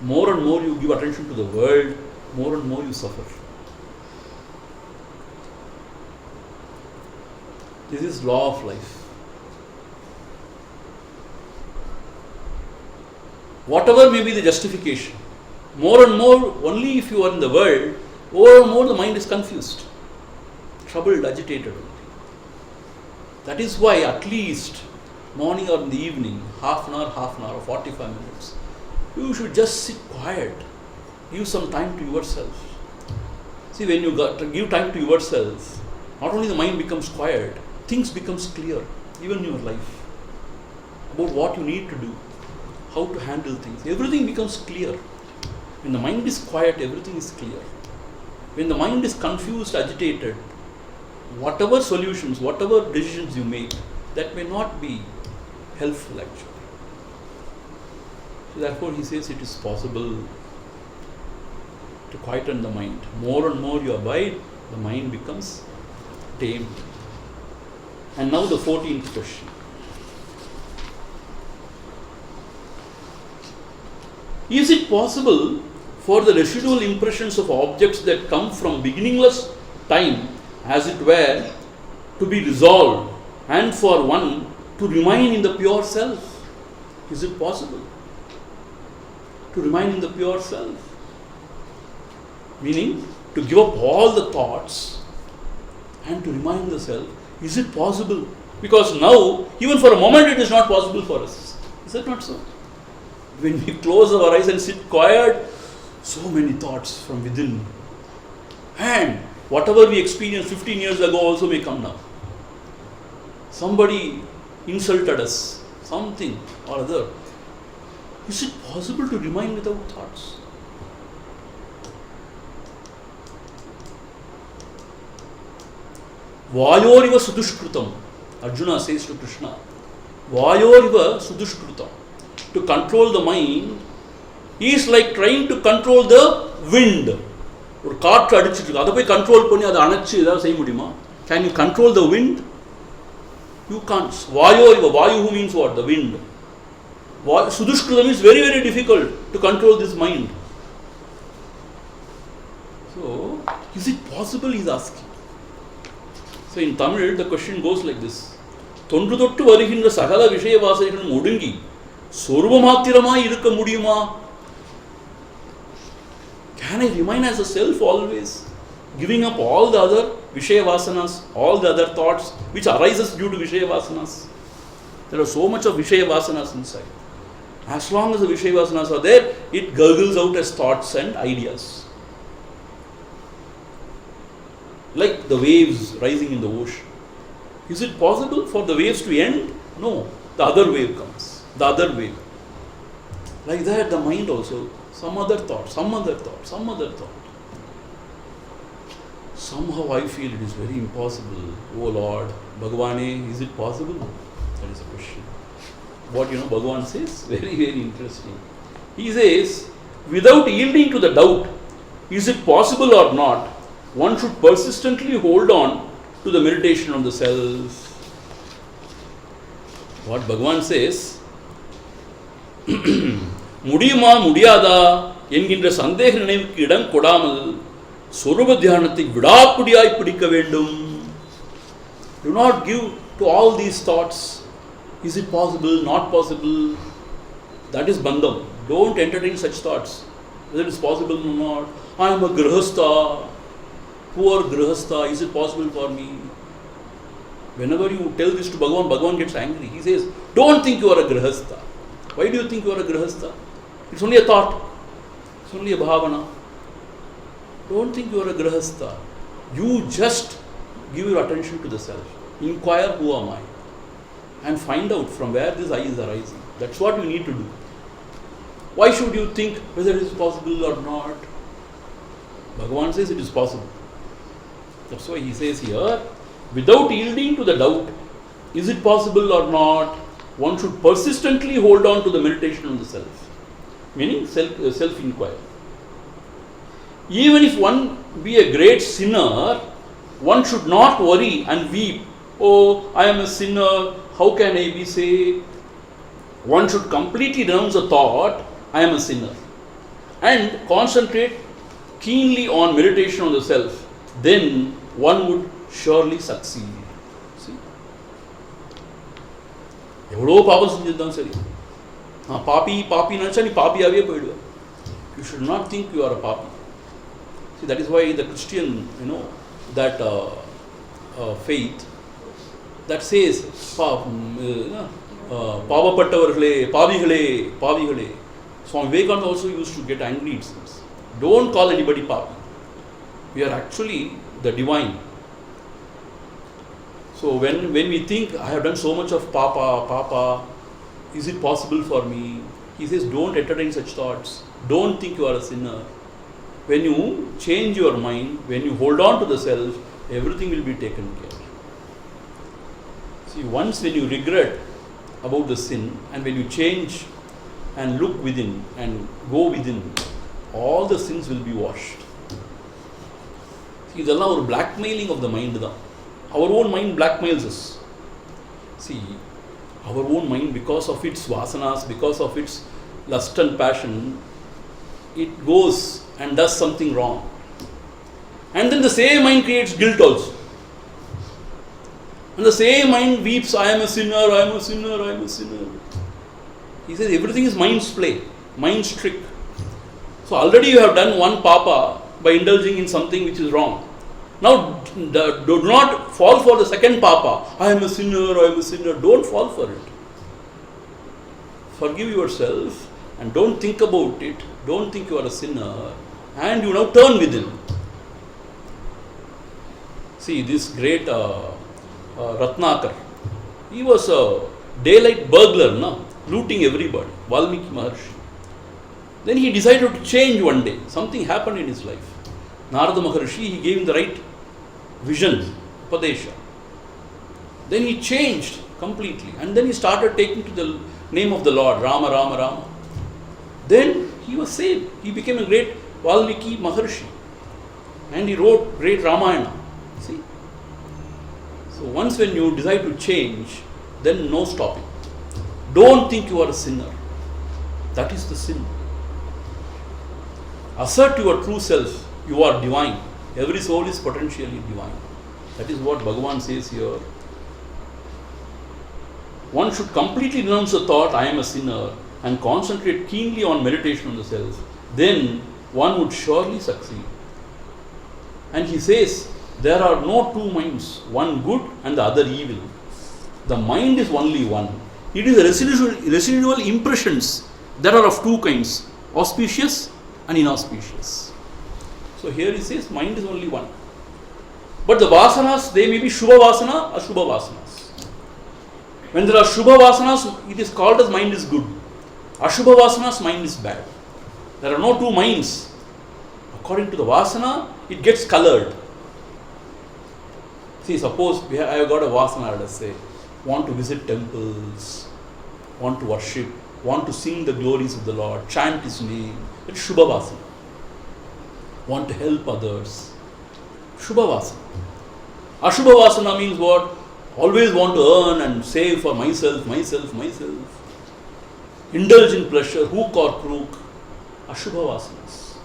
[SPEAKER 1] More and more you give attention to the world, more and more you suffer. This is law of life. Whatever may be the justification, more and more, only if you are in the world, more and more the mind is confused, troubled, agitated. That is why at least morning or in the evening, half an hour or 45 minutes, you should just sit quiet, give some time to yourself. See, when you give time to yourself, not only the mind becomes quiet, things becomes clear, even in your life, about what you need to do, how to handle things. Everything becomes clear. When the mind is quiet, everything is clear. When the mind is confused, agitated, whatever solutions, whatever decisions you make, that may not be helpful actually. So therefore he says it is possible to quieten the mind. More and more you abide, the mind becomes tamed. And now the 14th question. Is it possible for the residual impressions of objects that come from beginningless time, as it were, to be dissolved and for one to remain in the pure self? Is it possible to remain in the pure self? Meaning to give up all the thoughts and to remind the self, is it possible? Because now, even for a moment, it is not possible for us. Is that not so? When we close our eyes and sit quiet, so many thoughts from within. And whatever we experienced 15 years ago also may come now. Somebody insulted us, something or other. Is it possible to remain without thoughts? Vayoriva sudushkrutam. Arjuna says to Krishna, Vayoriva sudushkrutam. To control the mind is like trying to control the wind. ஒரு காற்று அடிச்சிட்டு இருக்கு, அதை போய் control பண்ணி அதை அணைச்சு ஏதாவது செய்ய முடியுமா? Can you control the wind? You can't. Vayoriva, Vayuhu means what? The wind. Sudushkrutam is very, very difficult to control this mind. So, is it possible? He is asking. So, in Tamil, the question goes like this. தொன்று தொட்டு வருகின்ற சகல விஷய வாசனைகளும் ஒடுங்கி சொரூபமாத்திரமாய் இருக்க முடியுமா? Can I remain as a self always, giving up all the other Vishaya Vasanas, all the other thoughts which arises due to Vishaya Vasanas? There are so much of Vishaya Vasanas inside. As long as the Vishaya Vasanas are there, it gurgles out as thoughts and ideas. Like the waves rising in the ocean. Is it possible for the waves to end? No. The other wave comes. The other wave. Like that, the mind also. Some other thought, some other thought, some other thought. Somehow I feel it is very impossible. Oh Lord, Bhagavane, is it possible? That is a question. What Bhagavan says? Very, very interesting. He says, without yielding to the doubt, is it possible or not, one should persistently hold on to the meditation on the self. What Bhagavan says, முடியுமா முடியாதா என்கின்ற சந்தேக நினைவுக்கு இடம் கொடாமல் சொரூப தியானத்தை விடாப்பிடியாய் பிடிக்க வேண்டும். Do not give to all these thoughts. Is it possible? Not possible? That is bandham. Don't entertain such thoughts. Whether it is possible or not. I am a grihastha. Poor grihastha. Is it possible for me? Whenever you tell this to Bhagavan, Bhagavan gets angry. He says, don't think you are a grihastha. Why do you think you are a grihastha? It's only a thought. It's only a bhavana. Don't think you are a grihastha. You just give your attention to the self. Inquire, who am I? And find out from where this I is arising. That's what you need to do. Why should you think whether it is possible or not? Bhagavan says it is possible. That's why he says here, without yielding to the doubt, is it possible or not, one should persistently hold on to the meditation on the self. Meaning self-inquiry. Even if one be a great sinner, one should not worry and weep. Oh, I am a sinner, how can I be saved? One should completely renounce the thought, I am a sinner, and concentrate keenly on meditation on the self. Then one would surely succeed. See? எவ்வளோ பாபம் செஞ்சிருந்தாலும் சரி, பாப்பி நினச்சா நீ பாப்பியாகவே போயிடுவ. You should not think you are a papi. See, that is why the Christian, that faith that says, பாவப்பட்டவர்களே, பாவிகளே. Swami Vivekananda also used to get angry, it seems. Don't call anybody papi. We are actually the divine. So when we think, I have done so much of papa, is it possible for me? He says, don't entertain such thoughts. Don't think you are a sinner. When you change your mind, when you hold on to the self, everything will be taken care. See, once when you regret about the sin, and when you change and look within and go within, all the sins will be washed. See, இதெல்லாம் ஒரு blackmailing of the mind தான். Our own mind blackmails us. See, our own mind, because of its vasanas, because of its lust and passion, it goes and does something wrong. And then the same mind creates guilt also. And the same mind weeps, I am a sinner, I am a sinner, I am a sinner. He says everything is mind's play, mind's trick. So already you have done one papa by indulging in something which is wrong. Now, do not fall for the second papa. I am a sinner, I am a sinner. Don't fall for it. Forgive yourself and don't think about it. Don't think you are a sinner. And you now turn within. See, this great Ratnakar, he was a daylight burglar, no? Looting everybody, Valmiki Maharshi. Then he decided to change one day. Something happened in his life. Narada Maharshi, he gave him the right vision, Upadesha. Then he changed completely. And then he started taking to the name of the Lord, Rama, Rama, Rama. Then he was saved. He became a great Valmiki Maharshi. And he wrote great Ramayana. See? So once when you decide to change, then no stopping. Don't think you are a sinner. That is the sin. Assert your true self. You are divine. Every soul is potentially divine. That is what Bhagavan says here. One should completely renounce the thought, I am a sinner, and concentrate keenly on meditation on the self. Then one would surely succeed. And he says, there are no two minds, one good and the other evil. The mind is only one. It is residual impressions that are of two kinds, auspicious and inauspicious. So here he says, mind is only one. But the vasanas, they may be Shubha Vasana or Shubha Vasanas. When there are Shubha Vasanas, it is called as mind is good. Ashubha Vasanas, mind is bad. There are no two minds. According to the Vasana, it gets colored. See, suppose I have got a Vasana, let us say, want to visit temples, want to worship, want to sing the glories of the Lord, chant His name. It's Shubha Vasana. Want to help others. Shubha Vasana. Ashubha Vasana means what? Always want to earn and save for myself. Indulge in pleasure, hook or crook. Ashubha Vasanas.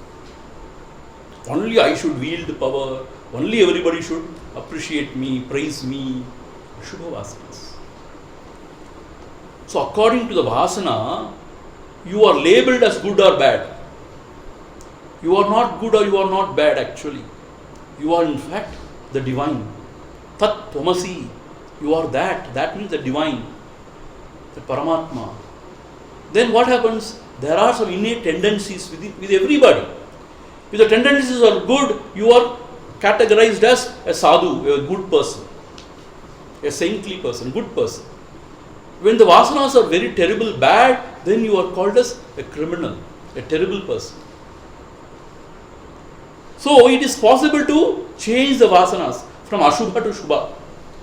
[SPEAKER 1] Only I should wield power. Only everybody should appreciate me, praise me. Ashubha Vasanas. So according to the Vasana, you are labeled as good or bad. You are not good or you are not bad actually. You are in fact the divine. Tat Tvamasi. You are that. That means the divine. The Paramatma. Then what happens? There are some innate tendencies with everybody. If the tendencies are good, you are categorized as a sadhu, a good person, a saintly person, good person. When the vasanas are very terrible, bad, then you are called as a criminal, a terrible person. So it is possible to change the vasanas from Ashubha to Shubha.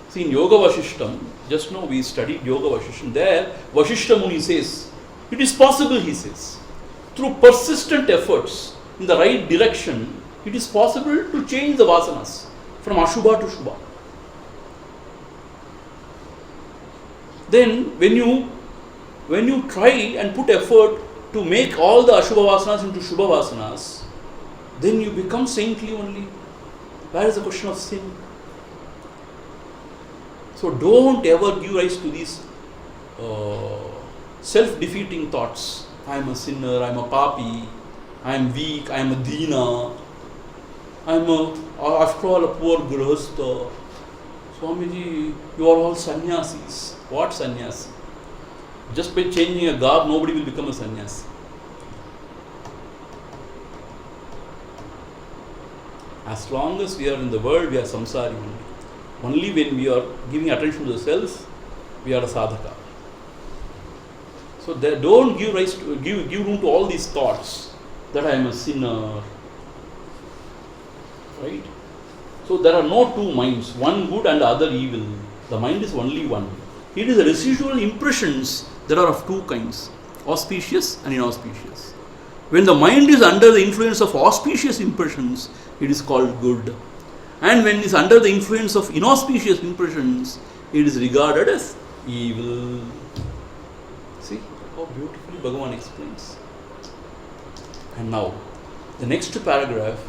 [SPEAKER 1] See, in Yoga Vasishtam, just now we studied Yoga Vasishtam. There, Vasishta Muni says, it is possible, he says, through persistent efforts in the right direction, it is possible to change the vasanas from Ashubha to Shubha. Then, when you try and put effort to make all the Ashubha vasanas into Shubha vasanas, then you become saintly only. Where is the question of sin? So don't ever give rise to these self-defeating thoughts. I am a sinner, I am a papi, I am weak, I am a dina, I am after all a poor grihastha. Swamiji, you are all sannyasis. What sannyasi? Just by changing a garb, nobody will become a sannyasi. As long as we are in the world, we are samsari only. Only when we are giving attention to the self, we are a sadhaka. So don't give room to all these thoughts that I am a sinner. Right? So there are no two minds, one good and the other evil. The mind is only one. It is the residual impressions that are of two kinds, auspicious and inauspicious. When the mind is under the influence of auspicious impressions, it is called good. And when it is under the influence of inauspicious impressions, it is regarded as evil. See how beautifully Bhagavan explains. And now, the next paragraph,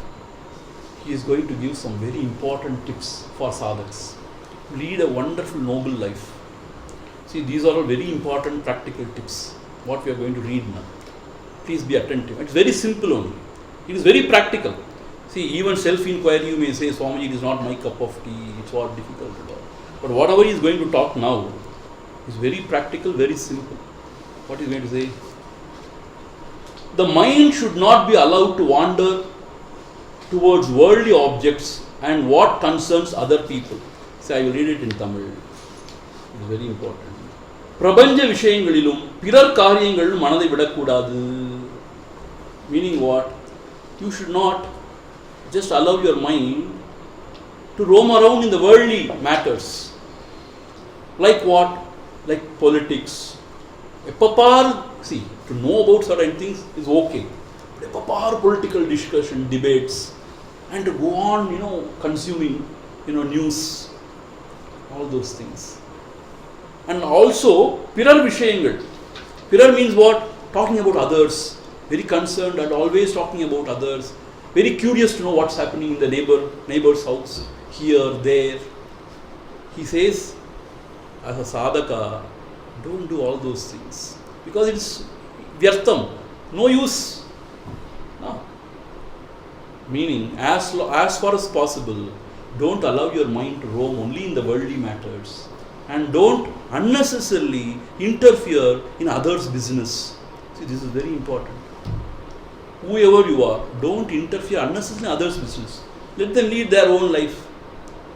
[SPEAKER 1] he is going to give some very important tips for sadhaks. Lead a wonderful, noble life. See, these are all very important practical tips, what we are going to read now. Please be attentive. It's very simple only. It is very practical. See, even self-inquiry, you may say, Swamiji, it is not my cup of tea, it's all difficult at all. But whatever he is going to talk now is very practical, very simple. What he is going to say? The mind should not be allowed to wander towards worldly objects and what concerns other people. See, I will read it in Tamil. It is very important. பிரபஞ்ச விஷயங்களிலும் பிறர் காரியங்களிலும் மனதை விடக்கூடாது. Meaning what? You should not just allow your mind to roam around in the worldly matters. Like what? Like politics. See, to know about certain things is okay. But political discussion, debates, and to go on, consuming, news, all those things. And also, pirar vishayangal. Pirar means what? Talking about others. Very concerned and always talking about others. Very curious to know what's happening in the neighbor's house, here, there. He says, as a sadhaka, don't do all those things. Because it's vyartham, no use. No. Meaning, as far as possible, don't allow your mind to roam only in the worldly matters. And don't unnecessarily interfere in others' business. See, this is very important. Whoever you are, don't interfere unnecessarily in others' business. Let them lead their own life.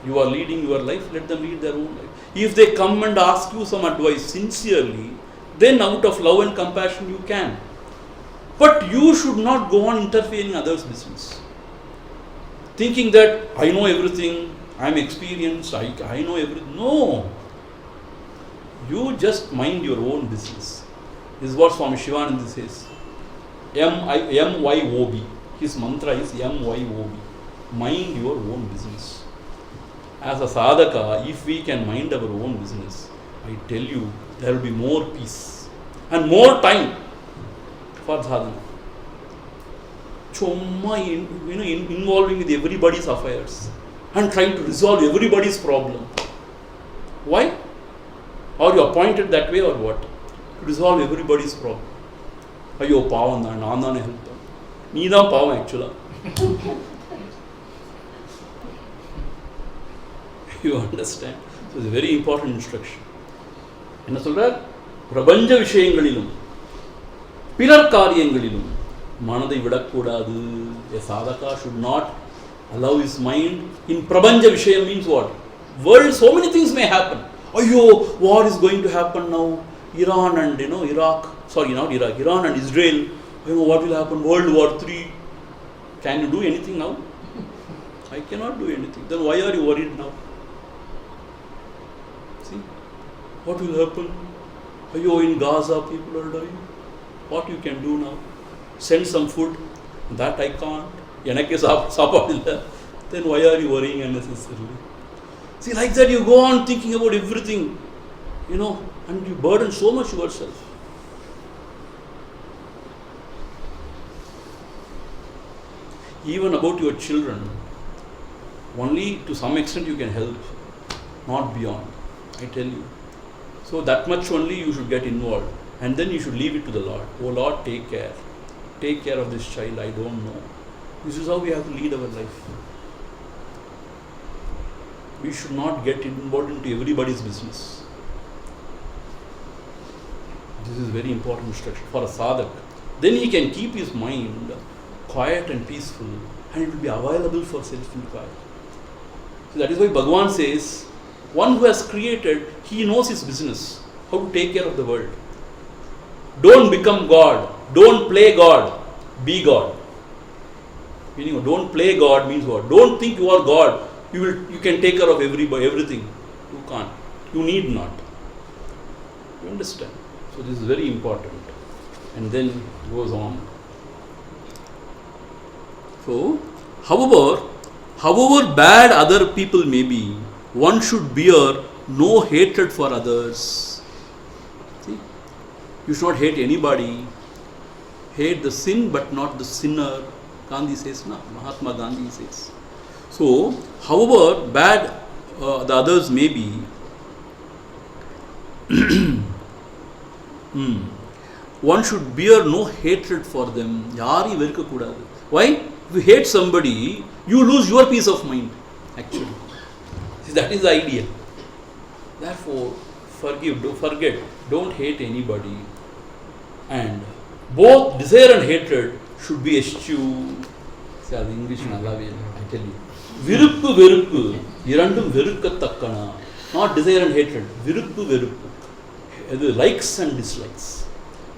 [SPEAKER 1] You are leading your life, let them lead their own life. If they come and ask you some advice sincerely, then out of love and compassion you can. But you should not go on interfering in others' business. Thinking that I know everything, I am experienced, I know everything. No. You just mind your own business. This is what Swami Shivananda says. MYOB. His mantra is MYOB. Mind your own business. As a sadhaka, if we can mind our own business, I tell you, there will be more peace and more time for sadhana. Chomma, involving with everybody's affairs and trying to resolve everybody's problem. Why? Are you appointed that way or what? To resolve everybody's problem. Ayyo, pavam da, naan dane help pannu. Nee dhaan pavam actually. You understand? So it's a very important instruction. என்ன சொல்றார்? பிரபஞ்ச விஷயங்களிலும் பிறர் காரியங்களிலும் மனதை விடக்கூடாது. A sadhaka should not allow his mind in prabanja vishayam means what? World, so many things may happen. Ayyo, war is going to happen now. Iran and Iraq. Sorry, not Iraq. Iran and Israel. What will happen? World War III. Can you do anything now? I cannot do anything. Then why are you worried now? See, what will happen? Ayyo, in Gaza people are dying. What you can do now? Send some food. That I can't. Enakke saapad illa. Then why are you worrying unnecessarily? See, like that you go on thinking about everything, and you burden so much yourself. Even about your children, only to some extent you can help, not beyond, I tell you. So that much only you should get involved, and then you should leave it to the Lord. Oh Lord, take care. Take care of this child, I don't know. This is how we have to lead our life. We should not get involved into everybody's business. This is very important instruction for a sadhak. Then he can keep his mind quiet and peaceful, and it will be available for self-inquiry. So that is why Bhagavan says, one who has created, he knows his business, how to take care of the world. Don't become God. Don't play God. Be God. Meaning, don't play God means what? Don't think you are God. You can take care of everything. You can't. You need not. You understand? So this is very important. And then goes on. So, however bad other people may be, one should bear no hatred for others. See? You should not hate anybody. Hate the sin but not the sinner. Gandhi says, Mahatma Gandhi says. So, however bad the others may be, one should bear no hatred for them. Yari velka kudadu. Why? If you hate somebody, you lose your peace of mind, actually. See, that is the idea. Therefore, forgive, don't forget, don't hate anybody. And both desire and hatred should be eschewed. See, the English nallave, I tell you. Viruppu veruppu, irandum verukkattakkana. Not desire and hatred. Viruppu veruppu. The likes and dislikes.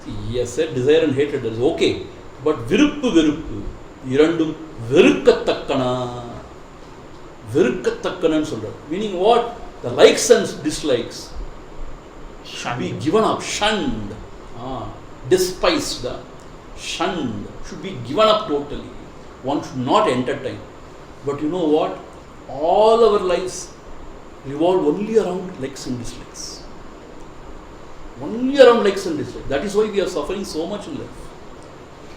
[SPEAKER 1] See, he has said desire and hatred, that is okay. But viruppu veruppu, irandum verukkattakkana. Verukkattakkana சொல்றார். Meaning what? The likes and dislikes should be given up, shunned, despised, shunned, should be given up totally. One should not entertain. But you know what? All our lives revolve only around likes and dislikes. Only around likes and dislikes. That is why we are suffering so much in life.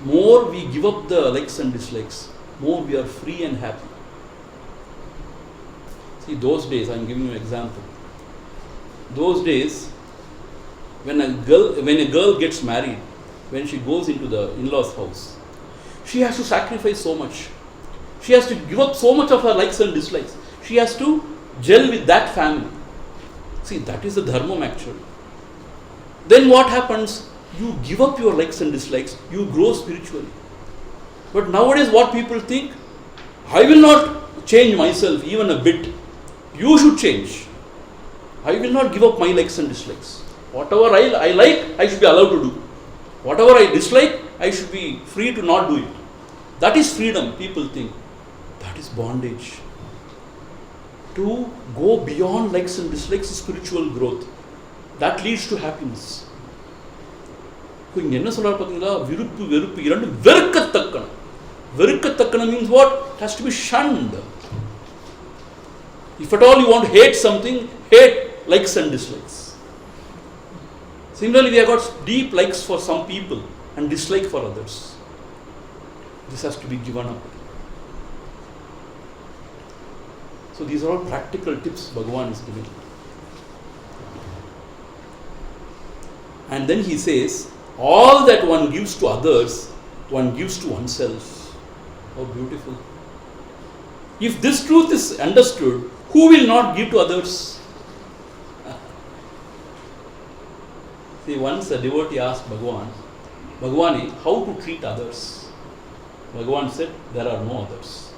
[SPEAKER 1] More we give up the likes and dislikes, more we are free and happy. See, those days, I am giving you an example. Those days, when a girl gets married, when she goes into the in-laws' house, she has to sacrifice so much. She has to give up so much of her likes and dislikes. She has to gel with that family. See, that is the dharma actually. Then what happens? You give up your likes and dislikes, you grow spiritually. But nowadays what people think, I will not change myself even a bit. You should change. I will not give up my likes and dislikes. Whatever I like, I should be allowed to do. Whatever I dislike, I should be free to not do it. That is freedom, people think. That is bondage. To go beyond likes and dislikes is spiritual growth. That leads to happiness. இங்க என்ன சொல்றாரு பாத்தீங்களா? விருப்பு வெறுப்பு இரண்டு வெறுக்கத்தக்கன. Verukkattakana means what? It has to be shunned. If at all you want to hate something, hate likes and dislikes. Similarly, we have got deep likes for some people and dislike for others. This has to be given up. So these are all practical tips Bhagavan is giving. And then he says, all that one gives to others, one gives to oneself. How beautiful. If this truth is understood, who will not give to others? See, once a devotee asked Bhagavan, Bhagavani, how to treat others? Bhagavan said, there are no others.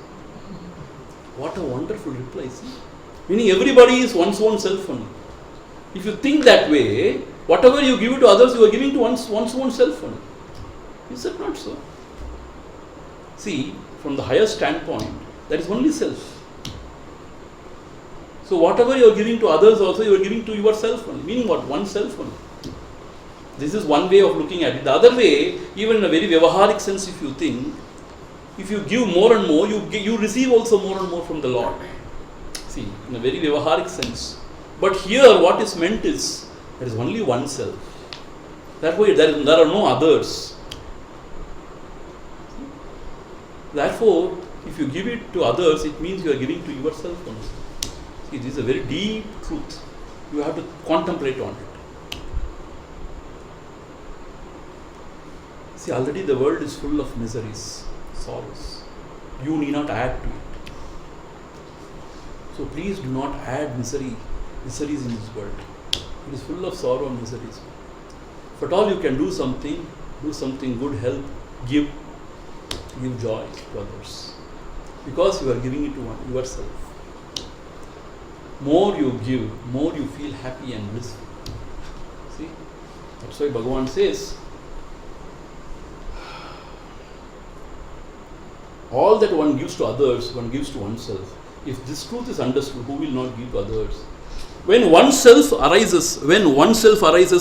[SPEAKER 1] What a wonderful reply, see? Meaning everybody is one's own self only. If you think that way, whatever you give to others, you are giving to one's own self only. Is that not so? See, from the higher standpoint, that is only self. So whatever you are giving to others also, you are giving to yourself only. Meaning what? Oneself only. This is one way of looking at it. The other way, even in a very vyavaharic sense, if you think, if you give more and more, you receive also more and more from the Lord. See, in a very vyavaharic sense. But here, what is meant is, there is only one self. Therefore, there are no others. Therefore, if you give it to others, it means you are giving to yourself only. See, this is a very deep truth. You have to contemplate on it. See, already the world is full of miseries, sorrows. You need not add to it. So please do not add miseries in this world. It is full of sorrow and miseries. If at all you can do something good, help, give joy to others. Because you are giving it to yourself. More you give, more you feel happy and blissful. See? That's why Bhagavan says, all that one gives to others, one gives to oneself. If this truth is understood, who will not give to others? When oneself arises,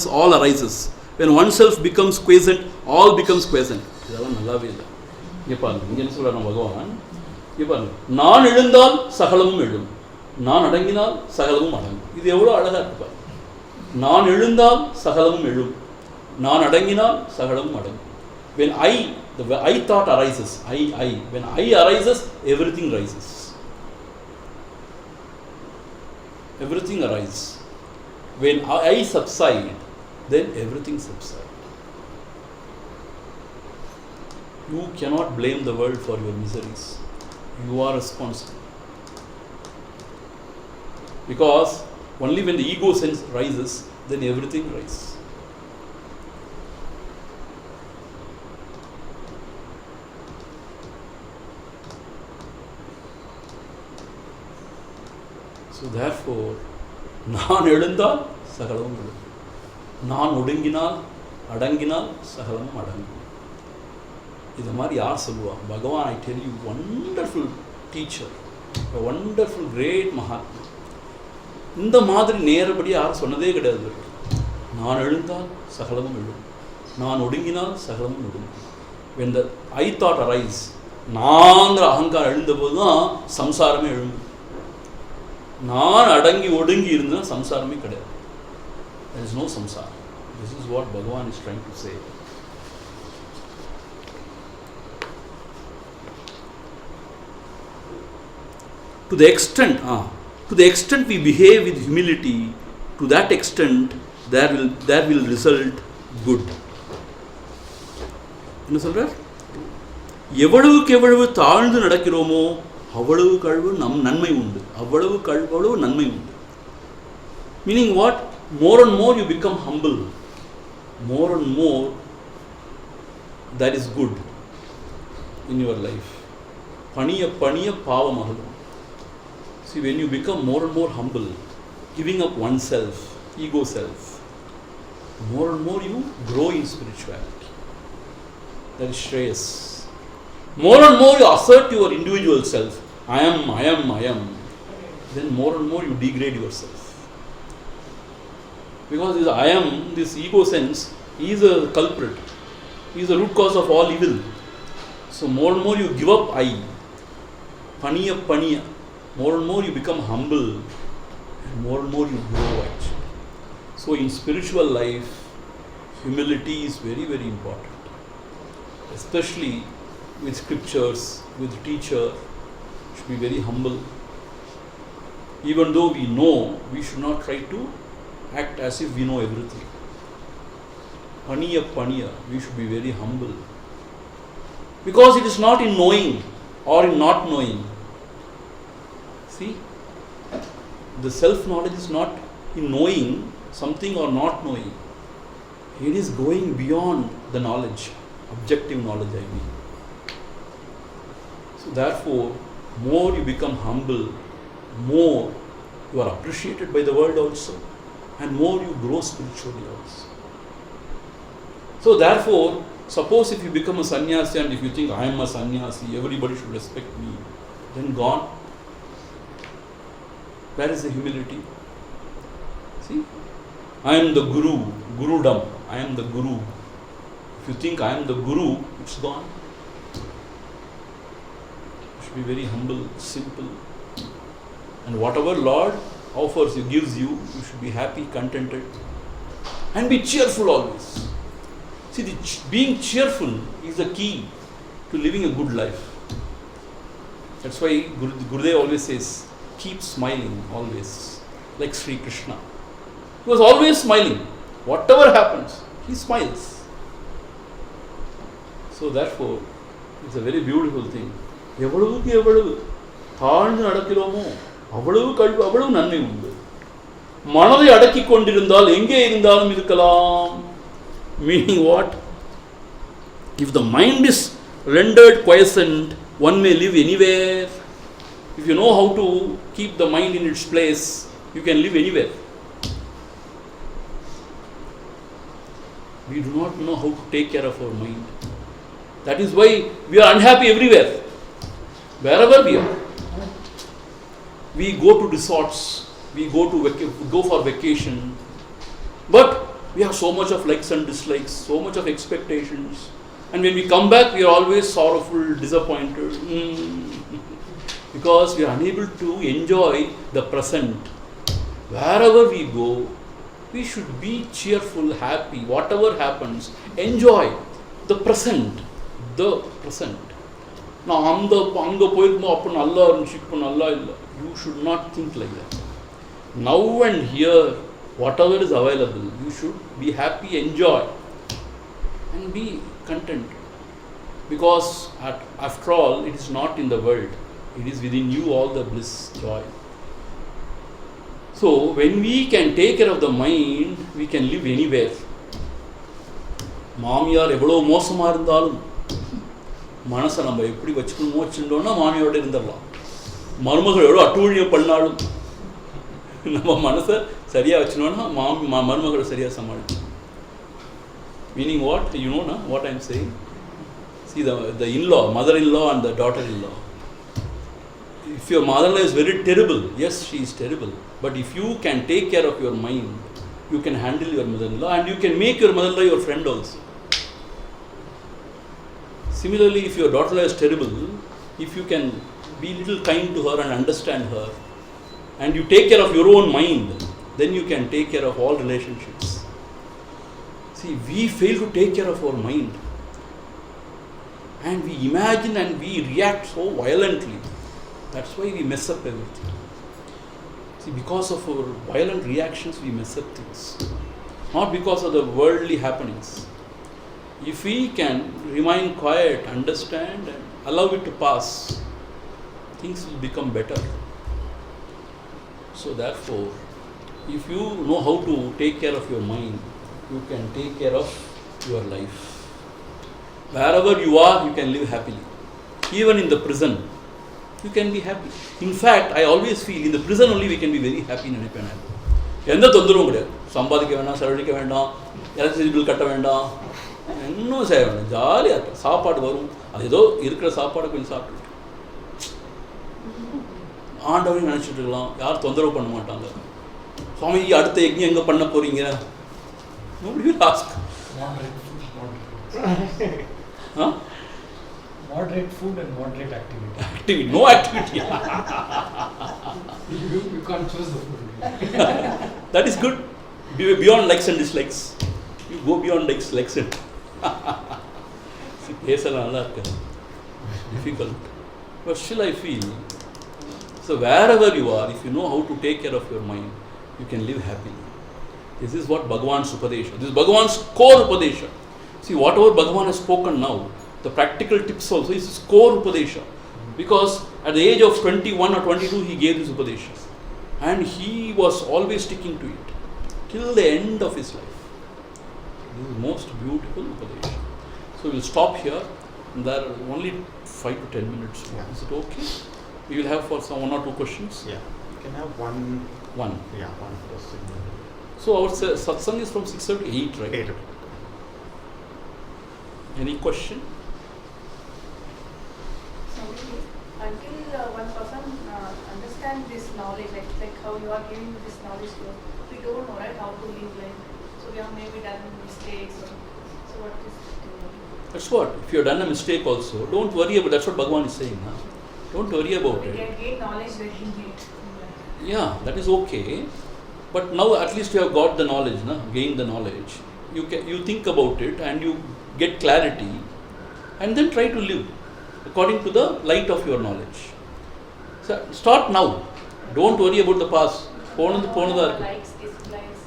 [SPEAKER 1] all arises. When oneself becomes quiescent, all becomes quiescent. இதெல்லாம் நல்லாவே இல்லை. இங்கே பாருங்க, இங்கே என்ன சொல்கிறார் பகவான்? இங்கே பாருங்க, நான் எழுந்தால் சகலமும் எழும், நான் அடங்கினால் சகலமும் அடங்கும். இது எவ்வளோ அழகாக இருக்கு பாருங்க. நான் எழுந்தால் சகலமும் எழும், நான் அடங்கினால் சகலமும் அடங்கும். When the I thought arises, when I arises, everything rises. Everything arises. When I subside, then everything subsides. You cannot blame the world for your miseries. You are responsible. Because only when the ego sense rises, then everything rises. So therefore, நான் எழுந்தால் சகலமும் எழும். நான் ஒடுங்கினால் அடங்கினால் சகலமும் அடங்கும். இது மாதிரி யார் சொல்லுவா? பகவான், I tell you, wonderful teacher, a wonderful great Mahatma. இந்த மாதிரி நேரப்படி யாரும் சொன்னதே கிடையாது. நான் எழுந்தால் சகலமும் எழும், நான் ஒடுங்கினால் சகலமும் ஒடுங்கும். When the I thought arise, நாங்கிற அகங்காரம் எழுந்தபோது தான் சம்சாரமே எழும்பு. நான் அடங்கி ஒடுங்கி இருந்தால் சம்சாரமே கிடையாது. There is no samsara. This is what Bhagavan is trying to say. To the extent we behave with humility, to that extent there will result good. என்ன சொல்றார்? எவ்வளவுக்கு எவ்வளவு தாழ்ந்து நடக்கிறோமோ அவ்வளவுக்கு அவ்வளவு நன்மை உண்டு. அவ்வளவுக்கு அவ்வளவு நன்மை உண்டு. Meaning what? More and more you become humble. More and more that is good in your life. பணிய பணிய பாவமாகும். See, when you become more and more humble, giving up oneself, ego self, more and more you grow in spirituality. That is Shreyas. More and more you assert your individual self. I am. Then more and more you degrade yourself. Because this I am, this ego sense, is a culprit. He is the root cause of all evil. So more and more you give up I. Paniya. More and more you become humble. And more and more you grow actually. So in spiritual life, humility is very, very important. Especially with scriptures, with teacher, should be very humble. Even though we know, we should not try to act as if we know everything. Paniya, we should be very humble. Because it is not in knowing or in not knowing. See, the self-knowledge is not in knowing something or not knowing. It is going beyond the knowledge, objective knowledge I mean. So therefore, more you become humble, more you are appreciated by the world also, and more you grow spiritually also. So therefore, suppose if you become a sannyasi and if you think I am a sannyasi, everybody should respect me, then gone. Where is the humility? See, I am the guru, gurudam, I am the guru. If you think I am the guru, it's gone. You should be very humble, simple. And whatever Lord offers you, gives you, you should be happy, contented. And be cheerful always. See, being cheerful is the key to living a good life. That's why Gurudev always says, keep smiling always, like Sri Krishna. He was always smiling. Whatever happens, he smiles. So therefore, it's a very beautiful thing. எவ்வளவுக்கு எவ்வளவு தாழ்ந்து நடக்கிறோமோ அவ்வளவு நன்மை உண்டு. மனதை அடக்கிக் கொண்டிருந்தால் எங்கே இருந்தாலும் இருக்கலாம். Meaning what? If the mind is rendered quiescent, one may live anywhere. If you know how to keep the mind in its place, you can live anywhere. We do not know how to take care of our mind. That is why we are unhappy everywhere. Wherever we are. We go to resorts, we go for vacation, but we have so much of likes and dislikes, so much of expectations, and when we come back, we are always sorrowful, disappointed, because we are unable to enjoy the present. Wherever we go, we should be cheerful, happy, whatever happens, enjoy the present. Now, anga poirukmo appo nalla irundhuchu ippo nalla illa. You should not think like that. Now and here, whatever is available, you should be happy, enjoy, and be content. Because after all, it is not in the world. It is within you, all the bliss, joy. So when we can take care of the mind, we can live anywhere. மாமியார் எவ்வளோ மோசமாக இருந்தாலும் மனசை நம்ம எப்படி வச்சுக்கணுமோ வச்சுட்டோம்னா மாமியோடு இருந்துடலாம். மருமகள் எவ்வளோ அட்டூழியம் பண்ணாலும் நம்ம மனசை சரியாக வச்சுனோன்னா மருமகளை சரியாக சமாளிக்கணும். Meaning what? You know what I am saying? See the in-law, mother-in-law and the daughter-in-law. If your mother-in-law is very terrible, yes, she is terrible. But if you can take care of your mind, you can handle your mother-in-law and you can make your mother-in-law your friend also. Similarly, if your daughter-in-law is terrible, if you can be little kind to her and understand her, and you take care of your own mind, then you can take care of all relationships. See, we fail to take care of our mind. And we imagine and we react so violently. That's why we mess up everything. See, because of our violent reactions, we mess up things. Not because of the worldly happenings. If we can remain quiet, understand, and allow it to pass, things will become better. So therefore, if you know how to take care of your mind, you can take care of your life. Wherever you are, you can live happily. Even in the prison, you can be happy. In fact, I always feel in the prison only we can be very happy. எந்த தொந்தரவும் கிடையாது. சம்பாதிக்க வேண்டாம், செலவழிக்க வேண்டாம், electricity bill கட்ட வேண்டாம், இன்னும் செய்ய வேண்டாம், ஜாலியாக இருக்கும். சாப்பாடு வரும், அது ஏதோ இருக்கிற சாப்பாடு கொஞ்சம் சாப்பிட்டு ஆண்டவரையும் நினச்சிட்டு இருக்கலாம். யாரும் தொந்தரவு பண்ண மாட்டாங்க. சுவாமி அடுத்த யஜ்ஞம் எங்கே பண்ண போகிறீங்க? Nobody will ask.
[SPEAKER 3] Moderate food and moderate activity.
[SPEAKER 1] No activity.
[SPEAKER 3] You can't choose the food.
[SPEAKER 1] That is good. Beyond likes and dislikes. You go beyond likes and difficult. But still I feel, so wherever you are, if you know how to take care of your mind, you can live happily. This is what Bhagavan's Upadesha. This is Bhagavan's core Upadesha. See, whatever Bhagavan has spoken now, the practical tips also is his core Upadesha. Because at the age of 21 or 22, he gave this Upadesha. And he was always sticking to it till the end of his life. This is the most beautiful Upadesha. So we will stop here. There are only 5 to 10 minutes. Yeah. Is it okay? We will have for some 1 or 2 questions.
[SPEAKER 2] Yeah. You can have one. Yeah, one question.
[SPEAKER 1] So our satsang is from 6 to 8, right?
[SPEAKER 2] 8.
[SPEAKER 1] Any question?
[SPEAKER 4] Until one person understands this knowledge, like how you are giving this knowledge to us, we don't know, right, how to live life. So we have maybe done mistakes. So what is it?
[SPEAKER 1] That's what. If you have done a mistake also, don't worry about. That's what Bhagavan is saying. Huh? Don't worry about
[SPEAKER 4] we
[SPEAKER 1] it.
[SPEAKER 4] We can gain knowledge very late.
[SPEAKER 1] Yeah, that is okay. But now at least you have got the knowledge, gained the knowledge. You think about it and you get clarity, and then try to live according to the light of your knowledge. So start now. Don't worry about the past.
[SPEAKER 4] Likes, dislikes.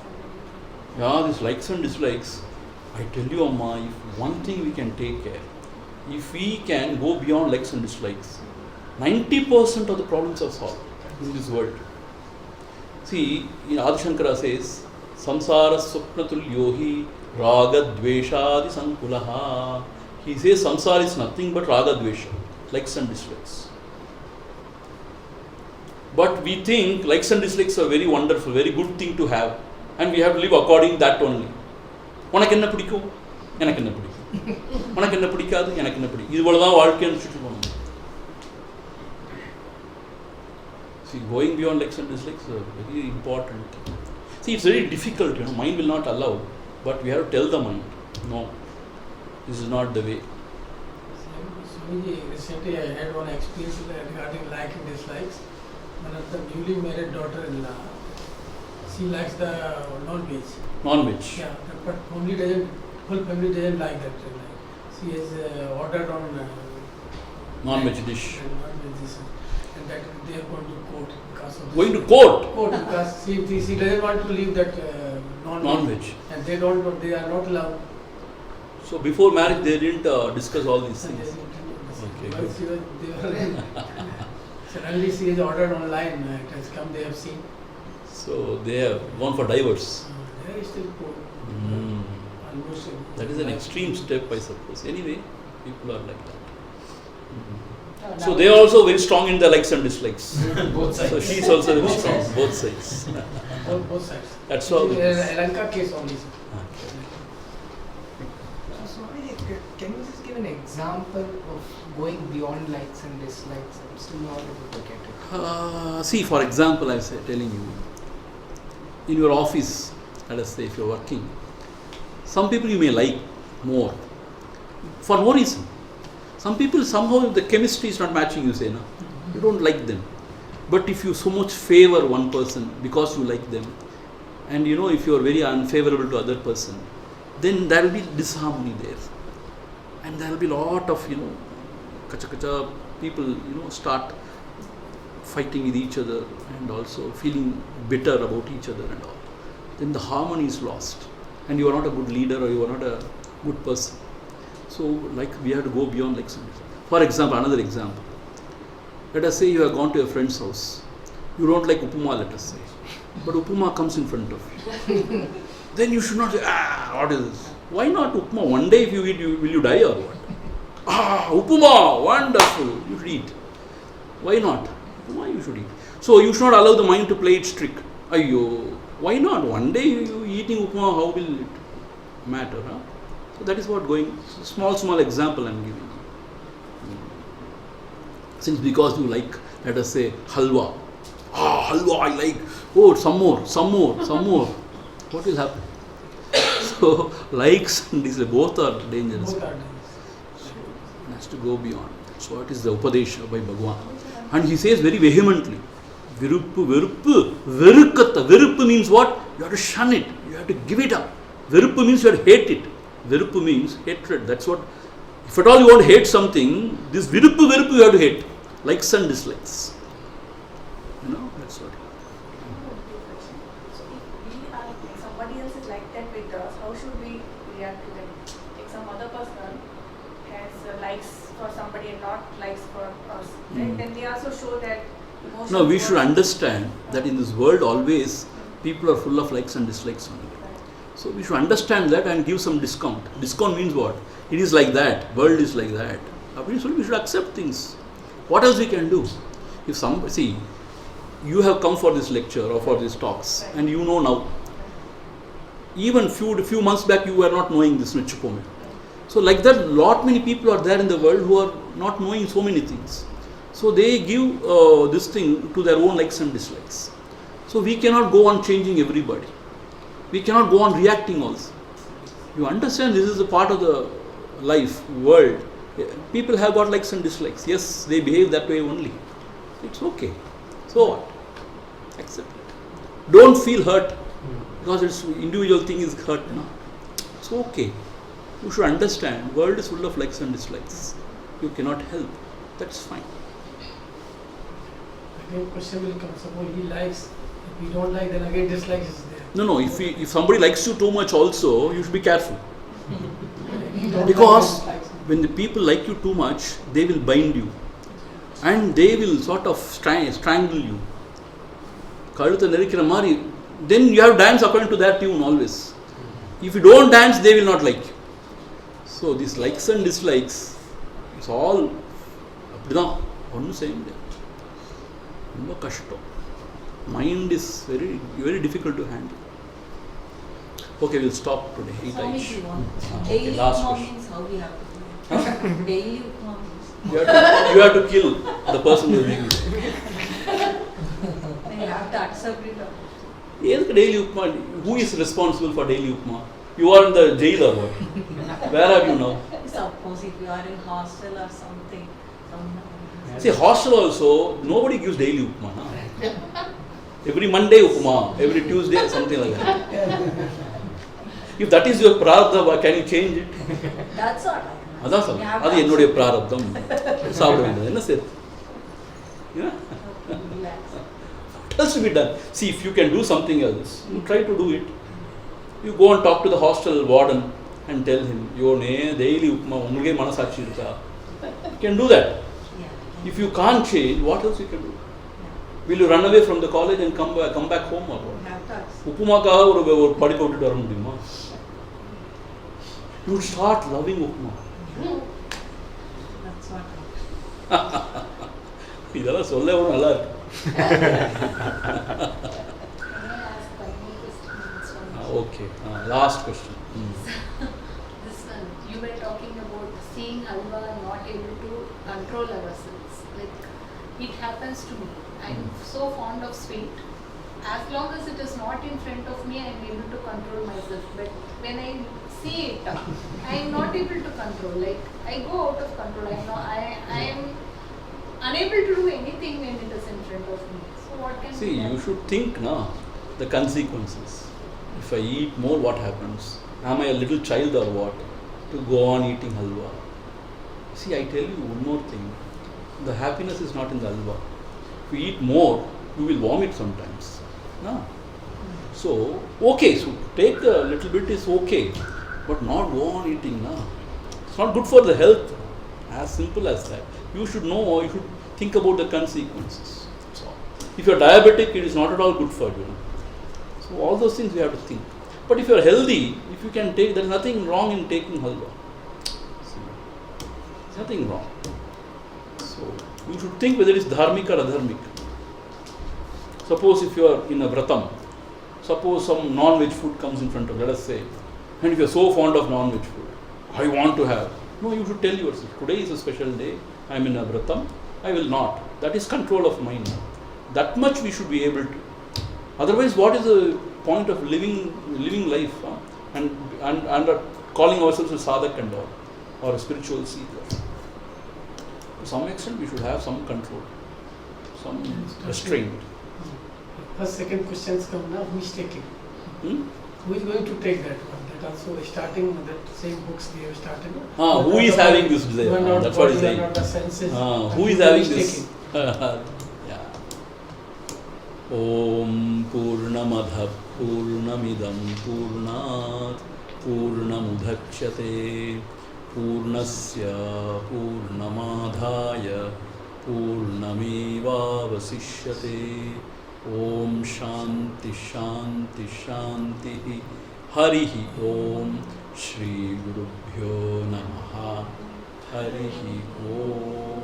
[SPEAKER 1] Yeah, these likes and dislikes. I tell you, Amma, if one thing we can take care, if we can go beyond likes and dislikes, 90% of the problems are solved in this world. See, Adi Shankara says, Samsara Swapnatulyo hi Raga Dveshadi Sankulaha. He says samsara is nothing but Raga Dvesha, likes and dislikes. But we think likes and dislikes are very wonderful, very good thing to have, and we have to live according that only. உனக்கு என்ன பிடிக்கும், எனக்கு என்ன பிடிக்கும், உனக்கு என்ன பிடிக்காது, எனக்கு என்ன பிடிக்கும், இதுபோல தான் வாழ்க்கைன்னு சுற்றி போகணும். See, going beyond likes and dislikes is very important. See, it's very difficult, mind will not allow, but we have to tell the mind, no, this is not the way.
[SPEAKER 3] Swamiji, recently I had one experience regarding like and dislikes. One of the newly married daughter-in-law, she likes the non-veg.
[SPEAKER 1] Non-veg.
[SPEAKER 3] Yeah, but whole family doesn't like that. She has ordered on
[SPEAKER 1] Non-veg dish.
[SPEAKER 3] Non-veg dish. And that they are going to court because of
[SPEAKER 1] Going to court?
[SPEAKER 3] Court because she doesn't want to leave that non-veg.
[SPEAKER 1] Non-veg.
[SPEAKER 3] And they are not allowed.
[SPEAKER 1] So before marriage, they didn't discuss all these
[SPEAKER 3] So they
[SPEAKER 1] things.
[SPEAKER 3] didn't
[SPEAKER 1] Okay,
[SPEAKER 3] Once
[SPEAKER 1] good.
[SPEAKER 3] they were suddenly she has ordered online, it has come, they have seen.
[SPEAKER 1] So they have gone for divorce.
[SPEAKER 3] They are still poor.
[SPEAKER 1] Mm.
[SPEAKER 3] Almost.
[SPEAKER 1] That is an extreme step, I suppose. Anyway, people are like that. Mm. So they are also very strong in the likes and dislikes.
[SPEAKER 2] Both sides.
[SPEAKER 1] So she is also very strong, both sides.
[SPEAKER 3] Both sides.
[SPEAKER 1] That's all.
[SPEAKER 3] It is a Lanka case only. Sir.
[SPEAKER 5] So, can you just give an example of going beyond likes and dislikes? I'm still not able to get it.
[SPEAKER 1] See, for example, I was telling you, in your office, let us say if you're working, some people you may like more, for no reason. Some people somehow the chemistry is not matching, you say, no? You don't like them. But if you so much favor one person because you like them, and you know if you are very unfavorable to other person, then there will be disharmony there. And there will be lot of, kacha people, start fighting with each other and also feeling bitter about each other and all. Then the harmony is lost. And you are not a good leader or you are not a good person. So, like, we have to go beyond like something. For example, another example. Let us say you have gone to a friend's house. You don't like upuma, let us say. But upuma comes in front of you. Then you should not say, what is this? Why not upuma? One day if you eat, will you die or what? Upuma, wonderful. You should eat. Why not? Upuma you should eat. So you should not allow the mind to play its trick. Ayyo, why not? One day you eating upuma, how will it matter? Huh? So that is what going, small example I am giving you. Since because you like, let us say, halwa. Halwa I like. Oh, some more. What will happen? So, likes and dislikes, both are dangerous.
[SPEAKER 3] Both are dangerous.
[SPEAKER 1] So, it has to go beyond. So, it is the Upadesha by Bhagavan. And he says very vehemently, Viruppu, Verukkata. Viruppu means what? You have to shun it. You have to give it up. Viruppu means you have to hate it. Viruppu means hatred. That's what, if at all you want to hate something, this Viruppu you have to hate. Likes and dislikes. That's what.
[SPEAKER 4] So if we are like somebody else is like that with us, how should we react to them? Like some other person has likes for somebody and not likes for us. Right? Then they also show that emotion.
[SPEAKER 1] No, we should understand that in this world always people are full of likes and dislikes only. So we should understand that and give some discount. Discount means what? It is like that. World is like that. We should accept things. What else we can do? If see, you have come for this lecture or for these talks, and you know now. Even few months back, you were not knowing this Nichupome. So like that, lot many people are there in the world who are not knowing so many things. So they give this thing to their own likes and dislikes. So we cannot go on changing everybody. We cannot go on reacting also. You understand this is a part of the life, world. People have got likes and dislikes. Yes, they behave that way only. It's okay. So what? Accept it. Don't feel hurt because it's individual thing is hurt. No? It's okay. You should understand world is full of likes and dislikes. You cannot help. That's fine.
[SPEAKER 3] Again, question will come. Suppose he likes, if we don't like, then again dislikes is there.
[SPEAKER 1] No. If somebody likes you too much also, you should be careful.
[SPEAKER 3] If you don't
[SPEAKER 1] Because
[SPEAKER 3] like,
[SPEAKER 1] when the people like you too much, they will bind you. And they will sort of strangle you. Then you have to dance according to that tune always. If you don't dance, they will not like you. So these likes and dislikes, it's all one same. Mind is very, very difficult to handle. Okay, we'll stop today.
[SPEAKER 6] Swami,
[SPEAKER 1] Okay,
[SPEAKER 6] daily
[SPEAKER 1] last
[SPEAKER 6] upma
[SPEAKER 1] question.
[SPEAKER 6] means how we have to do it. Daily upma means
[SPEAKER 1] You have to kill the person who is making it.
[SPEAKER 6] we have to accept it.
[SPEAKER 1] Yes, daily upma. Who is responsible for daily upma? You are in the jail or what? Where are you now?
[SPEAKER 6] Suppose if you are in hostel or something.
[SPEAKER 1] See, hostel also, nobody gives daily upma. No? Every Monday upma, every Tuesday, something like that. If that is your prarabdha, can you change it?
[SPEAKER 6] That's all.
[SPEAKER 1] That's all. That's என்னுடைய பிராரப்தம் சாப்பிட வேண்டியது என்ன சரி What else to be done? See, if you can do something else, you try to do it. You go and talk to the hostel warden. and tell him, your daily upma, ungalge manasakshi irukka. You can do that.
[SPEAKER 6] Yeah.
[SPEAKER 1] If you can't change, what else you can do? Will you run away from the college and come back home or what?
[SPEAKER 6] Have to accept.
[SPEAKER 1] உப்புமாக்காக ஒரு படிப்பை விட்டுட்டு வர முடியுமா? You would start loving upma.
[SPEAKER 6] That's what.
[SPEAKER 1] இதெல்லாம் சொல்ல நல்லா இருக்கு.
[SPEAKER 7] Can I ask one more question?
[SPEAKER 1] Okay, last question.
[SPEAKER 7] This one, you were talking about seeing halwa not able to control ourselves. Like, it happens to me. I'm so fond of sweet. As long as it is not in front of me, I'm able to control myself. But when I see it, I'm not able to control. Like, I go out of control. I am unable to do anything when it is in front of me. So what can
[SPEAKER 1] See,
[SPEAKER 7] be done?
[SPEAKER 1] you should think the consequences. If I eat more, what happens? Am I a little child or what? To go on eating halwa. See, I tell you one more thing. The happiness is not in the halwa. If you eat more, you will vomit sometimes. No? So, okay, so take a little bit is okay, but not go on eating. No? It's not good for the health. As simple as that. You should know, you should think about the consequences. So, if you are diabetic, it is not at all good for you. So, all those things we have to think. But if you are healthy, if you can take, there is nothing wrong in taking halwa. See, there's nothing wrong. So, you should think whether it is dharmic or adharmic. Suppose if you are in a vratam, suppose some non-veg food comes in front of, let us say, and if you are so fond of non-veg food, I want to have. No, you should tell yourself, today is a special day, I am in a vratam, I will not. That is control of mind. That much we should be able to. Otherwise, what is the point of living life and calling ourselves a sadhak and all, or a spiritual seeker? To some extent, we should have some control, some restraint.
[SPEAKER 3] First, second questions come now. Who is taking? Who is going to take that one? That also starting that same books they have started.
[SPEAKER 1] Who is having this desire?
[SPEAKER 3] You are not
[SPEAKER 1] That's what
[SPEAKER 3] body,
[SPEAKER 1] he's
[SPEAKER 3] you are
[SPEAKER 1] saying.
[SPEAKER 3] not the senses.
[SPEAKER 1] Who
[SPEAKER 3] and
[SPEAKER 1] is having this?
[SPEAKER 3] taking?
[SPEAKER 1] Yeah. Om Purnamadah Purnamidam Purnat Purnamudhachyate Purnasya Purnamadhaya Purnamevavasishyate. Om Shanti Shanti Shanti. Harihi Om. Shri Gurubhyo Namaha. Harihi Om.